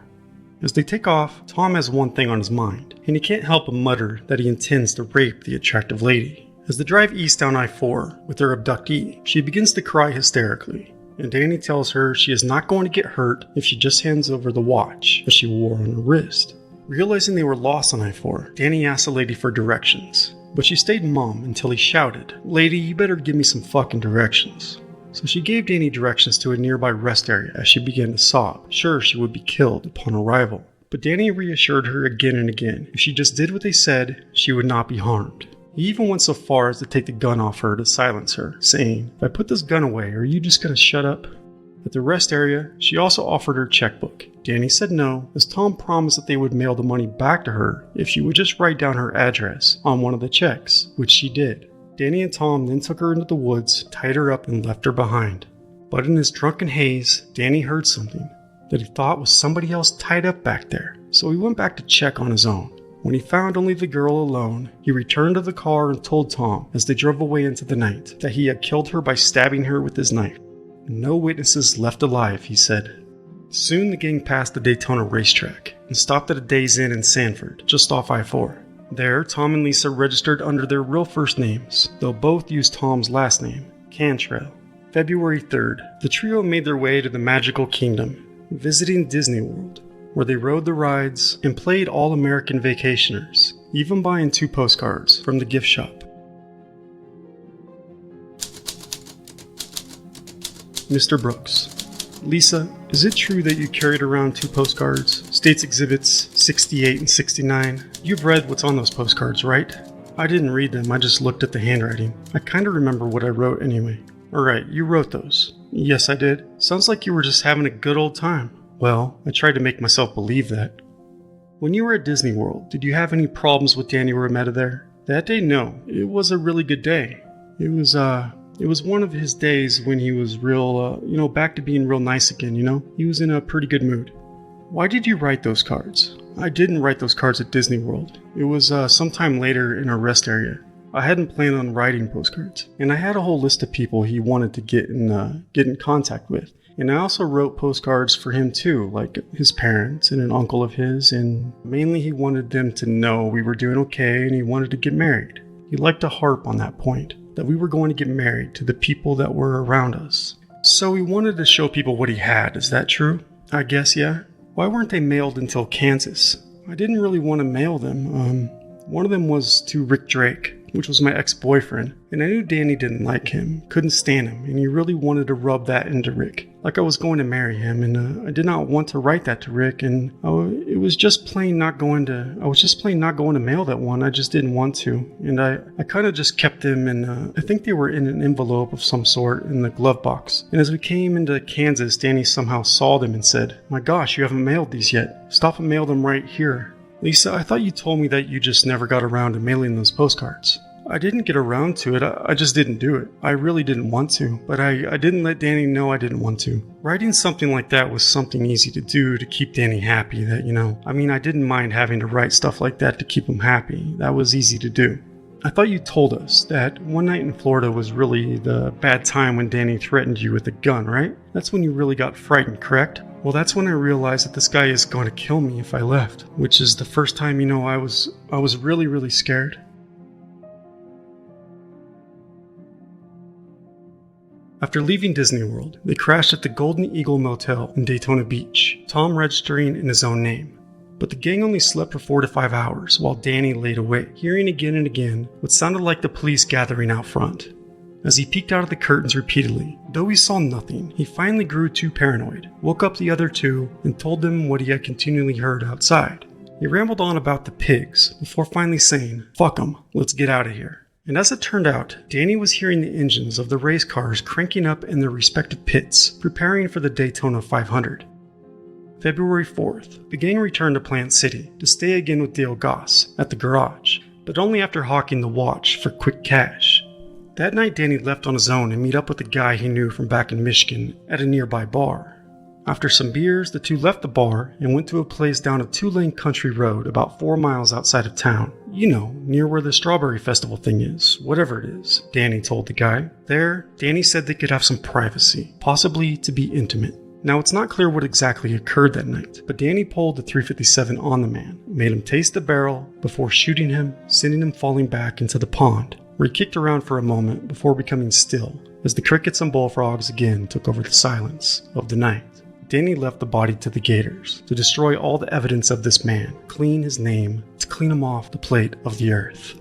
As they take off, Tom has one thing on his mind, and he can't help but mutter that he intends to rape the attractive lady. As they drive east down I-4 with their abductee, she begins to cry hysterically, and Danny tells her she is not going to get hurt if she just hands over the watch that she wore on her wrist. Realizing they were lost on I-4, Danny asked the lady for directions, but she stayed mum until he shouted, "Lady, you better give me some fucking directions." So she gave Danny directions to a nearby rest area as she began to sob, sure she would be killed upon arrival. But Danny reassured her again and again, if she just did what they said, she would not be harmed. He even went so far as to take the gun off her to silence her, saying, "If I put this gun away, are you just gonna shut up?" At the rest area, she also offered her checkbook. Danny said no, as Tom promised that they would mail the money back to her if she would just write down her address on one of the checks, which she did. Danny and Tom then took her into the woods, tied her up, and left her behind. But in his drunken haze, Danny heard something that he thought was somebody else tied up back there, so he went back to check on his own. When he found only the girl alone, he returned to the car and told Tom, as they drove away into the night, that he had killed her by stabbing her with his knife. No witnesses left alive, he said. Soon the gang passed the Daytona racetrack and stopped at a Days Inn in Sanford, just off I-4. There, Tom and Lisa registered under their real first names, though both used Tom's last name, Cantrell. February 3rd, the trio made their way to the Magical Kingdom, visiting Disney World, where they rode the rides and played all-American vacationers, even buying 2 postcards from the gift shop. Mr. Brooks. Lisa, is it true that you carried around 2 postcards, States Exhibits 68 and 69? You've read what's on those postcards, right? I didn't read them, I just looked at the handwriting. I kinda remember what I wrote anyway. Alright, you wrote those. Yes, I did. Sounds like you were just having a good old time. Well, I tried to make myself believe that. When you were at Disney World, did you have any problems with Danny Rometta there? That day, no. It was a really good day. It was one of his days when he was real, back to being real nice again, He was in a pretty good mood. Why did you write those cards? I didn't write those cards at Disney World. It was sometime later in our rest area. I hadn't planned on writing postcards, and I had a whole list of people he wanted to get in contact with. And I also wrote postcards for him too, like his parents and an uncle of his, and mainly he wanted them to know we were doing okay and he wanted to get married. He liked to harp on that point, that we were going to get married to the people that were around us. So he wanted to show people what he had, is that true? I guess, yeah. Why weren't they mailed until Kansas? I didn't really want to mail them. One of them was to Rick Drake, which was my ex-boyfriend, and I knew Danny didn't like him, couldn't stand him, and he really wanted to rub that into Rick, like I was going to marry him, and I did not want to write that to Rick, and it was just plain not going to, I was just plain not going to mail that one. I just didn't want to, and I kind of just kept them in, I think they were in an envelope of some sort in the glove box, and as we came into Kansas, Danny somehow saw them and said, "My gosh, you haven't mailed these yet. Stop and mail them right here." Lisa, I thought you told me that you just never got around to mailing those postcards. I didn't get around to it, I just didn't do it. I really didn't want to, but I didn't let Danny know I didn't want to. Writing something like that was something easy to do to keep Danny happy, that, I didn't mind having to write stuff like that to keep him happy. That was easy to do. I thought you told us that one night in Florida was really the bad time when Danny threatened you with a gun, right? That's when you really got frightened, correct? Well, that's when I realized that this guy is going to kill me if I left, which is the first time, I was really, really scared. After leaving Disney World, they crashed at the Golden Eagle Motel in Daytona Beach, Tom registering in his own name. But the gang only slept for 4 to 5 hours while Danny laid awake, hearing again and again what sounded like the police gathering out front. As he peeked out of the curtains repeatedly, though he saw nothing, he finally grew too paranoid, woke up the other 2, and told them what he had continually heard outside. He rambled on about the pigs, before finally saying, "Fuck 'em, let's get out of here." And as it turned out, Danny was hearing the engines of the race cars cranking up in their respective pits, preparing for the Daytona 500. February 4th, the gang returned to Plant City to stay again with Dale Goss at the garage. but only after hawking the watch for quick cash. That night, Danny left on his own and meet up with a guy he knew from back in Michigan at a nearby bar. After some beers, the two left the bar and went to a place down a 2-lane country road about 4 miles outside of town. You know, near where the strawberry festival thing is, whatever it is, Danny told the guy. There, Danny said they could have some privacy, possibly to be intimate. Now, it's not clear what exactly occurred that night, but Danny pulled the .357 on the man, made him taste the barrel before shooting him, sending him falling back into the pond, where he kicked around for a moment before becoming still, as the crickets and bullfrogs again took over the silence of the night. Danny left the body to the gators to destroy all the evidence of this man, clean his name, to clean him off the plate of the earth.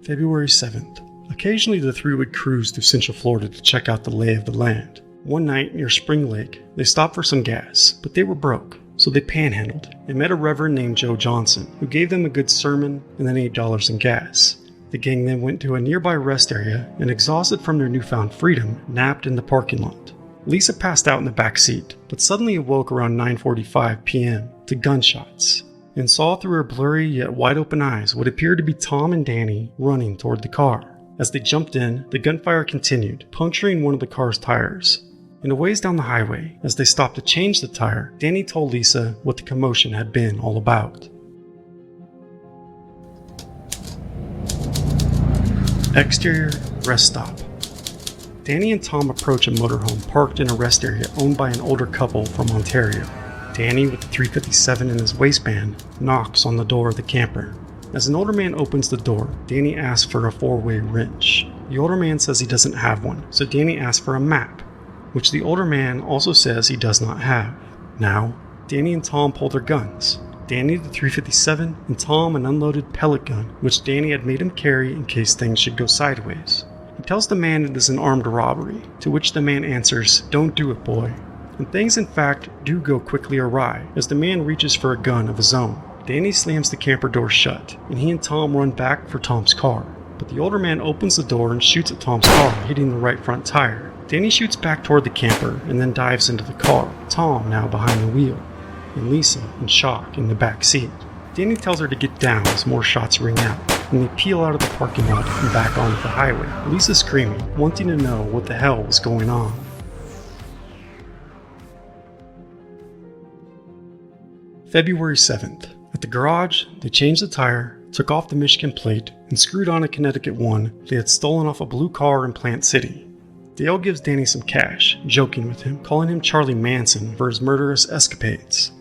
February 7th. Occasionally the three would cruise through Central Florida to check out the lay of the land. One night near Spring Lake, they stopped for some gas, but they were broke, so they panhandled and met a reverend named Joe Johnson, who gave them a good sermon and then $8 in gas. The gang then went to a nearby rest area and, exhausted from their newfound freedom, napped in the parking lot. Lisa passed out in the back seat, but suddenly awoke around 9:45 p.m. to gunshots, and saw through her blurry yet wide-open eyes what appeared to be Tom and Danny running toward the car. As they jumped in, the gunfire continued, puncturing one of the car's tires. And a ways down the highway, as they stopped to change the tire, Danny told Lisa what the commotion had been all about. Exterior rest stop. Danny and Tom approach a motorhome parked in a rest area owned by an older couple from Ontario. Danny, with the .357 in his waistband, knocks on the door of the camper. As an older man opens the door, Danny asks for a 4-way wrench. The older man says he doesn't have one, so Danny asks for a map, which the older man also says he does not have. Now, Danny and Tom pull their guns. Danny the .357 and Tom an unloaded pellet gun, which Danny had made him carry in case things should go sideways. He tells the man it is an armed robbery, to which the man answers, "Don't do it, boy." And things in fact do go quickly awry, as the man reaches for a gun of his own. Danny slams the camper door shut, and he and Tom run back for Tom's car. But the older man opens the door and shoots at Tom's car, hitting the right front tire. Danny shoots back toward the camper and then dives into the car, Tom now behind the wheel, and Lisa in shock in the back seat. Danny tells her to get down as more shots ring out, and they peel out of the parking lot and back onto the highway, Lisa screaming, wanting to know what the hell was going on. February 7th. At the garage, they changed the tire, took off the Michigan plate, and screwed on a Connecticut one they had stolen off a blue car in Plant City. Dale gives Danny some cash, joking with him, calling him Charlie Manson for his murderous escapades.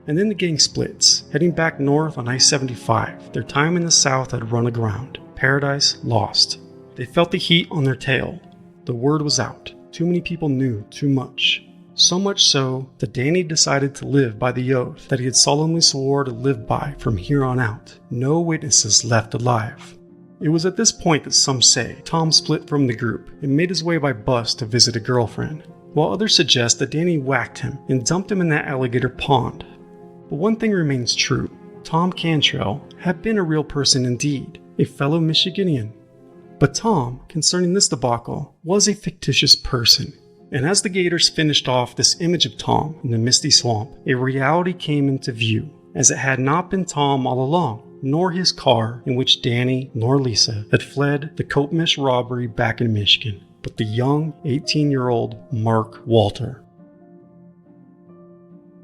And then the gang splits, heading back north on I-75. Their time in the south had run aground. Paradise lost. They felt the heat on their tail. The word was out. Too many people knew too much. So much so that Danny decided to live by the oath that he had solemnly swore to live by from here on out. No witnesses left alive. It was at this point that some say Tom split from the group and made his way by bus to visit a girlfriend, while others suggest that Danny whacked him and dumped him in that alligator pond. But one thing remains true. Tom Cantrell had been a real person indeed, a fellow Michiganian. But Tom, concerning this debacle, was a fictitious person. And as the gators finished off this image of Tom in the misty swamp, a reality came into view, as it had not been Tom all along, nor his car in which Danny nor Lisa had fled the Copemesh robbery back in Michigan, but the young 18-year-old Mark Walter.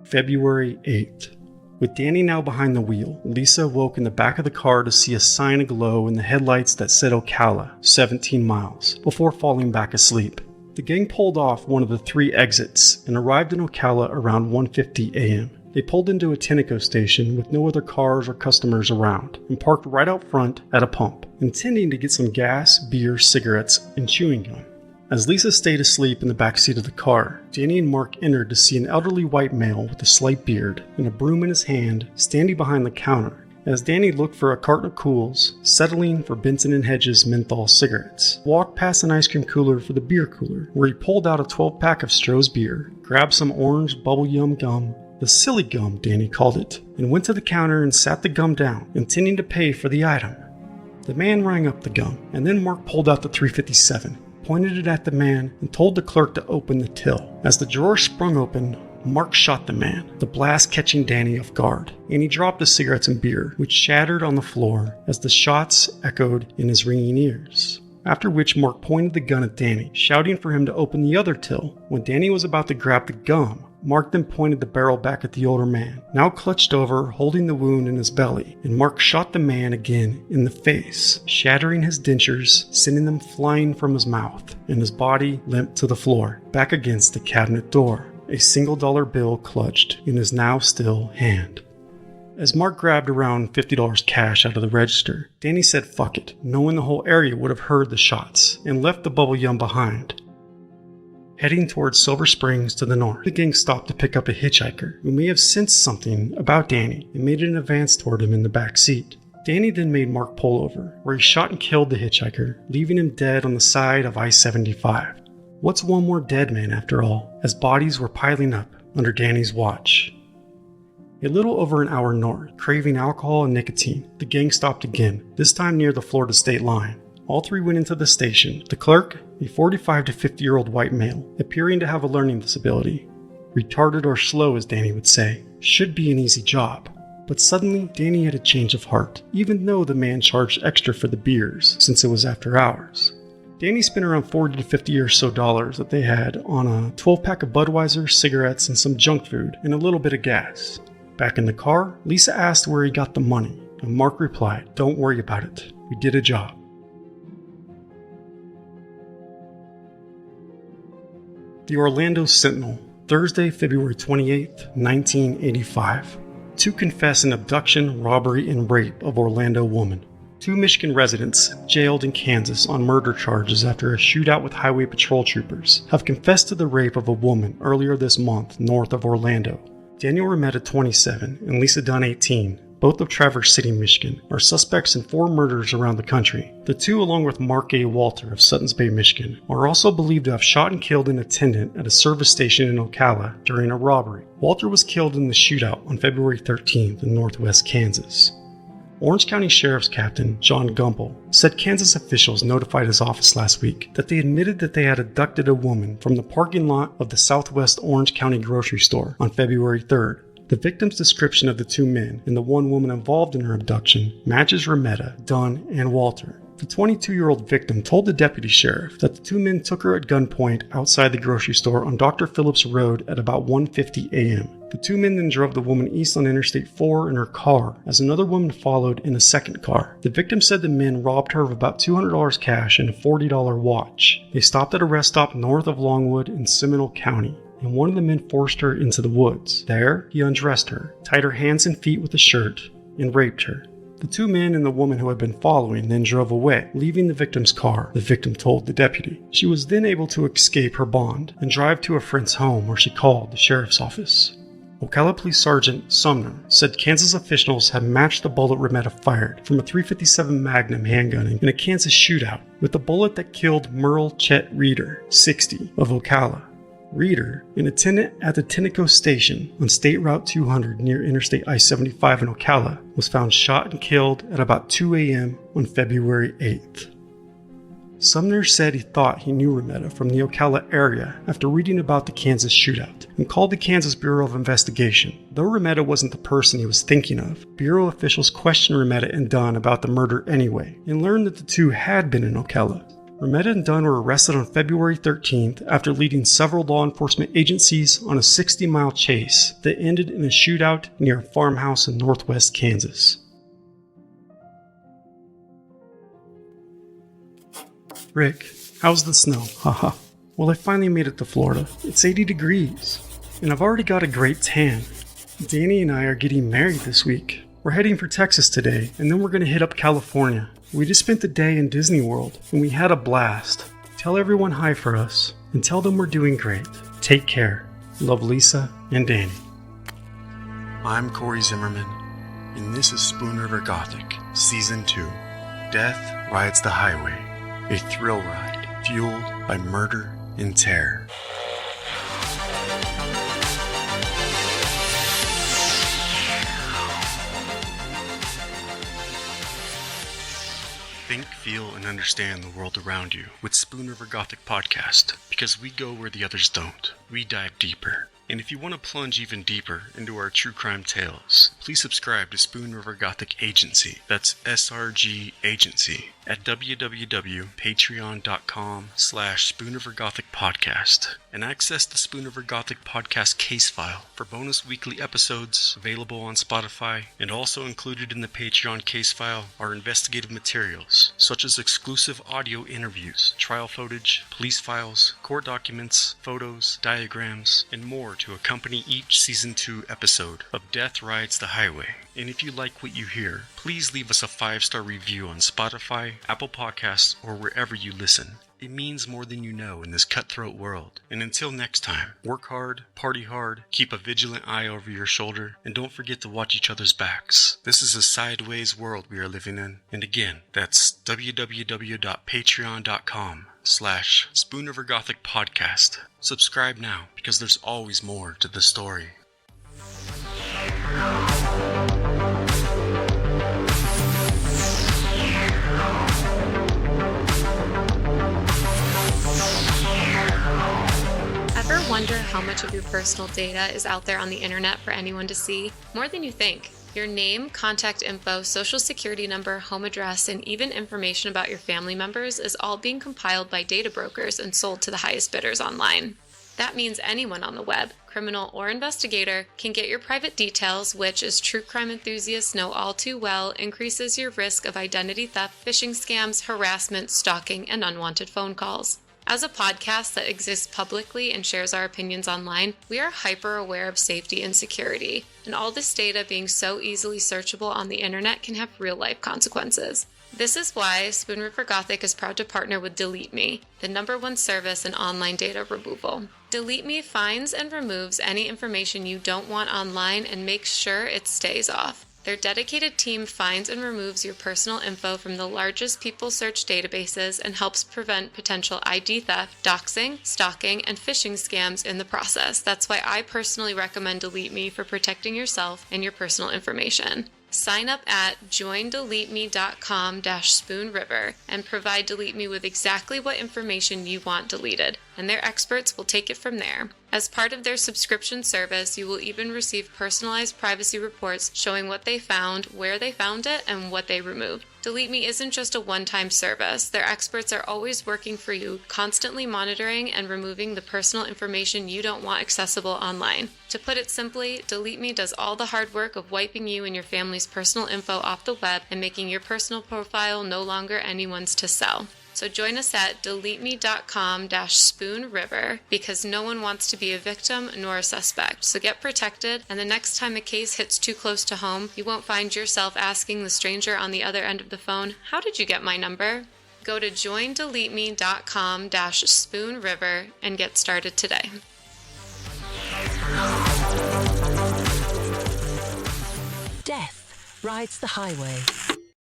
February 8th. With Danny now behind the wheel, Lisa awoke in the back of the car to see a sign aglow in the headlights that said Ocala, 17 miles, before falling back asleep. The gang pulled off one of the 3 exits and arrived in Ocala around 1:50 a.m. They pulled into a Tenneco station with no other cars or customers around and parked right out front at a pump, intending to get some gas, beer, cigarettes, and chewing gum. As Lisa stayed asleep in the back seat of the car, Danny and Mark entered to see an elderly white male with a slight beard and a broom in his hand standing behind the counter. As Danny looked for a carton of Cools, settling for Benson & Hedges menthol cigarettes, walked past an ice cream cooler for the beer cooler, where he pulled out a 12-pack of Stroh's beer, grabbed some orange bubble yum gum, the silly gum Danny called it, and went to the counter and sat the gum down, intending to pay for the item. The man rang up the gum, and then Mark pulled out the .357, pointed it at the man, and told the clerk to open the till. As the drawer sprung open, Mark shot the man, the blast catching Danny off guard, and he dropped the cigarettes and beer, which shattered on the floor as the shots echoed in his ringing ears. After which Mark pointed the gun at Danny, shouting for him to open the other till. When Danny was about to grab the gum, Mark then pointed the barrel back at the older man, now clutched over, holding the wound in his belly, and Mark shot the man again in the face, shattering his dentures, sending them flying from his mouth, and his body limped to the floor, back against the cabinet door, a $1 bill clutched in his now still hand. As Mark grabbed around $50 cash out of the register, Danny said fuck it, knowing the whole area would have heard the shots, and left the bubble yum behind. Heading towards Silver Springs to the north, the gang stopped to pick up a hitchhiker who may have sensed something about Danny and made an advance toward him in the back seat. Danny then made Mark pull over, where he shot and killed the hitchhiker, leaving him dead on the side of I-75. What's one more dead man after all, as bodies were piling up under Danny's watch. A little over an hour north, craving alcohol and nicotine, the gang stopped again, this time near the Florida state line. All three went into the station. The clerk, a 45 to 50-year-old white male, appearing to have a learning disability. Retarded or slow, as Danny would say, should be an easy job. But suddenly, Danny had a change of heart, even though the man charged extra for the beers, since it was after hours. Danny spent around $40 to $50 or so that they had on a 12-pack of Budweiser, cigarettes, and some junk food, and a little bit of gas. Back in the car, Lisa asked where he got the money, and Mark replied, "Don't worry about it. We did a job." The Orlando Sentinel, Thursday, February 28, 1985. Two confess an abduction, robbery, and rape of Orlando woman. Two Michigan residents, jailed in Kansas on murder charges after a shootout with highway patrol troopers, have confessed to the rape of a woman earlier this month north of Orlando. Daniel Remetta, 27, and Lisa Dunn, 18, both of Traverse City, Michigan, are suspects in 4 murders around the country. The two, along with Mark A. Walter of Suttons Bay, Michigan, are also believed to have shot and killed an attendant at a service station in Ocala during a robbery. Walter was killed in the shootout on February 13th in northwest Kansas. Orange County Sheriff's Captain John Gumpel said Kansas officials notified his office last week that they admitted that they had abducted a woman from the parking lot of the Southwest Orange County grocery store on February 3rd. The victim's description of the 2 men and the 1 woman involved in her abduction matches Remetta, Dunn, and Walter. The 22-year-old victim told the deputy sheriff that the 2 men took her at gunpoint outside the grocery store on Dr. Phillips Road at about 1:50 a.m. The 2 men then drove the woman east on Interstate 4 in her car as another woman followed in a second car. The victim said the men robbed her of about $200 cash and a $40 watch. They stopped at a rest stop north of Longwood in Seminole County, and one of the men forced her into the woods. There, he undressed her, tied her hands and feet with a shirt, and raped her. The 2 men and the woman who had been following then drove away, leaving the victim's car, the victim told the deputy. She was then able to escape her bond and drive to a friend's home where she called the sheriff's office. Ocala Police Sergeant Sumner said Kansas officials had matched the bullet Remetta fired from a .357 Magnum handgun in a Kansas shootout with the bullet that killed Merle Chet Reeder, 60, of Ocala. Reeder, an attendant at the Tenneco Station on State Route 200 near Interstate I-75 in Ocala, was found shot and killed at about 2 a.m. on February 8th. Sumner said he thought he knew Remetta from the Ocala area after reading about the Kansas shootout and called the Kansas Bureau of Investigation. Though Remetta wasn't the person he was thinking of, Bureau officials questioned Remetta and Dunn about the murder anyway and learned that the two had been in Ocala. Remetta and Dunn were arrested on February 13th after leading several law enforcement agencies on a 60-mile chase that ended in a shootout near a farmhouse in northwest Kansas. Rick, how's the snow? Haha. Well, I finally made it to Florida. It's 80 degrees, and I've already got a great tan. Danny and I are getting married this week. We're heading for Texas today, and then we're going to hit up California. We just spent the day in Disney World, and we had a blast. Tell everyone hi for us, and tell them we're doing great. Take care. Love, Lisa and Danny. I'm Cory Zimmerman, and this is Spoon River Gothic, Season 2. Death Rides the Highway, a thrill ride fueled by murder and terror. Think, feel, and understand the world around you with Spoon River Gothic Podcast, because we go where the others don't. We dive deeper. And if you want to plunge even deeper into our true crime tales, please subscribe to Spoon River Gothic Agency. That's SRG Agency at www.patreon.com/Spoon River Gothic Podcast, and access the Spoon River Gothic Podcast case file for bonus weekly episodes available on Spotify. And also included in the Patreon case file are investigative materials such as exclusive audio interviews, trial footage, police files, court documents, photos, diagrams, and more to accompany each Season 2 episode of Death Rides the Highway. And if you like what you hear, please leave us a 5-star review on Spotify, Apple Podcasts, or wherever you listen. It means more than you know in this cutthroat world. And until next time, work hard, party hard, keep a vigilant eye over your shoulder, and don't forget to watch each other's backs. This is a sideways world we are living in. And again, that's www.patreon.com/Spoon River Gothic Podcast. Subscribe now, because there's always more to the story. Ever wonder how much of your personal data is out there on the internet for anyone to see? More than you think. Your name, contact info, social security number, home address, and even information about your family members is all being compiled by data brokers and sold to the highest bidders online. That means anyone on the web, criminal or investigator, can get your private details, which, as true crime enthusiasts know all too well, increases your risk of identity theft, phishing scams, harassment, stalking, and unwanted phone calls. As a podcast that exists publicly and shares our opinions online, we are hyper aware of safety and security, and all this data being so easily searchable on the internet can have real-life consequences. This is why Spoon River Gothic is proud to partner with Delete Me, the #1 service in online data removal. Delete Me finds and removes any information you don't want online and makes sure it stays off. Their dedicated team finds and removes your personal info from the largest people search databases and helps prevent potential ID theft, doxing, stalking, and phishing scams in the process. That's why I personally recommend Delete Me for protecting yourself and your personal information. Sign up at joindeleteme.com/spoonriver and provide Delete Me with exactly what information you want deleted, and their experts will take it from there. As part of their subscription service, you will even receive personalized privacy reports showing what they found, where they found it, and what they removed. Delete Me isn't just a one-time service. Their experts are always working for you, constantly monitoring and removing the personal information you don't want accessible online. To put it simply, Delete Me does all the hard work of wiping you and your family's personal info off the web and making your personal profile no longer anyone's to sell. So join us at deleteme.com/spoonriver, because no one wants to be a victim nor a suspect. So get protected, and the next time a case hits too close to home, you won't find yourself asking the stranger on the other end of the phone, "How did you get my number?" Go to joindeleteme.com/spoonriver and get started today. Death rides the highway.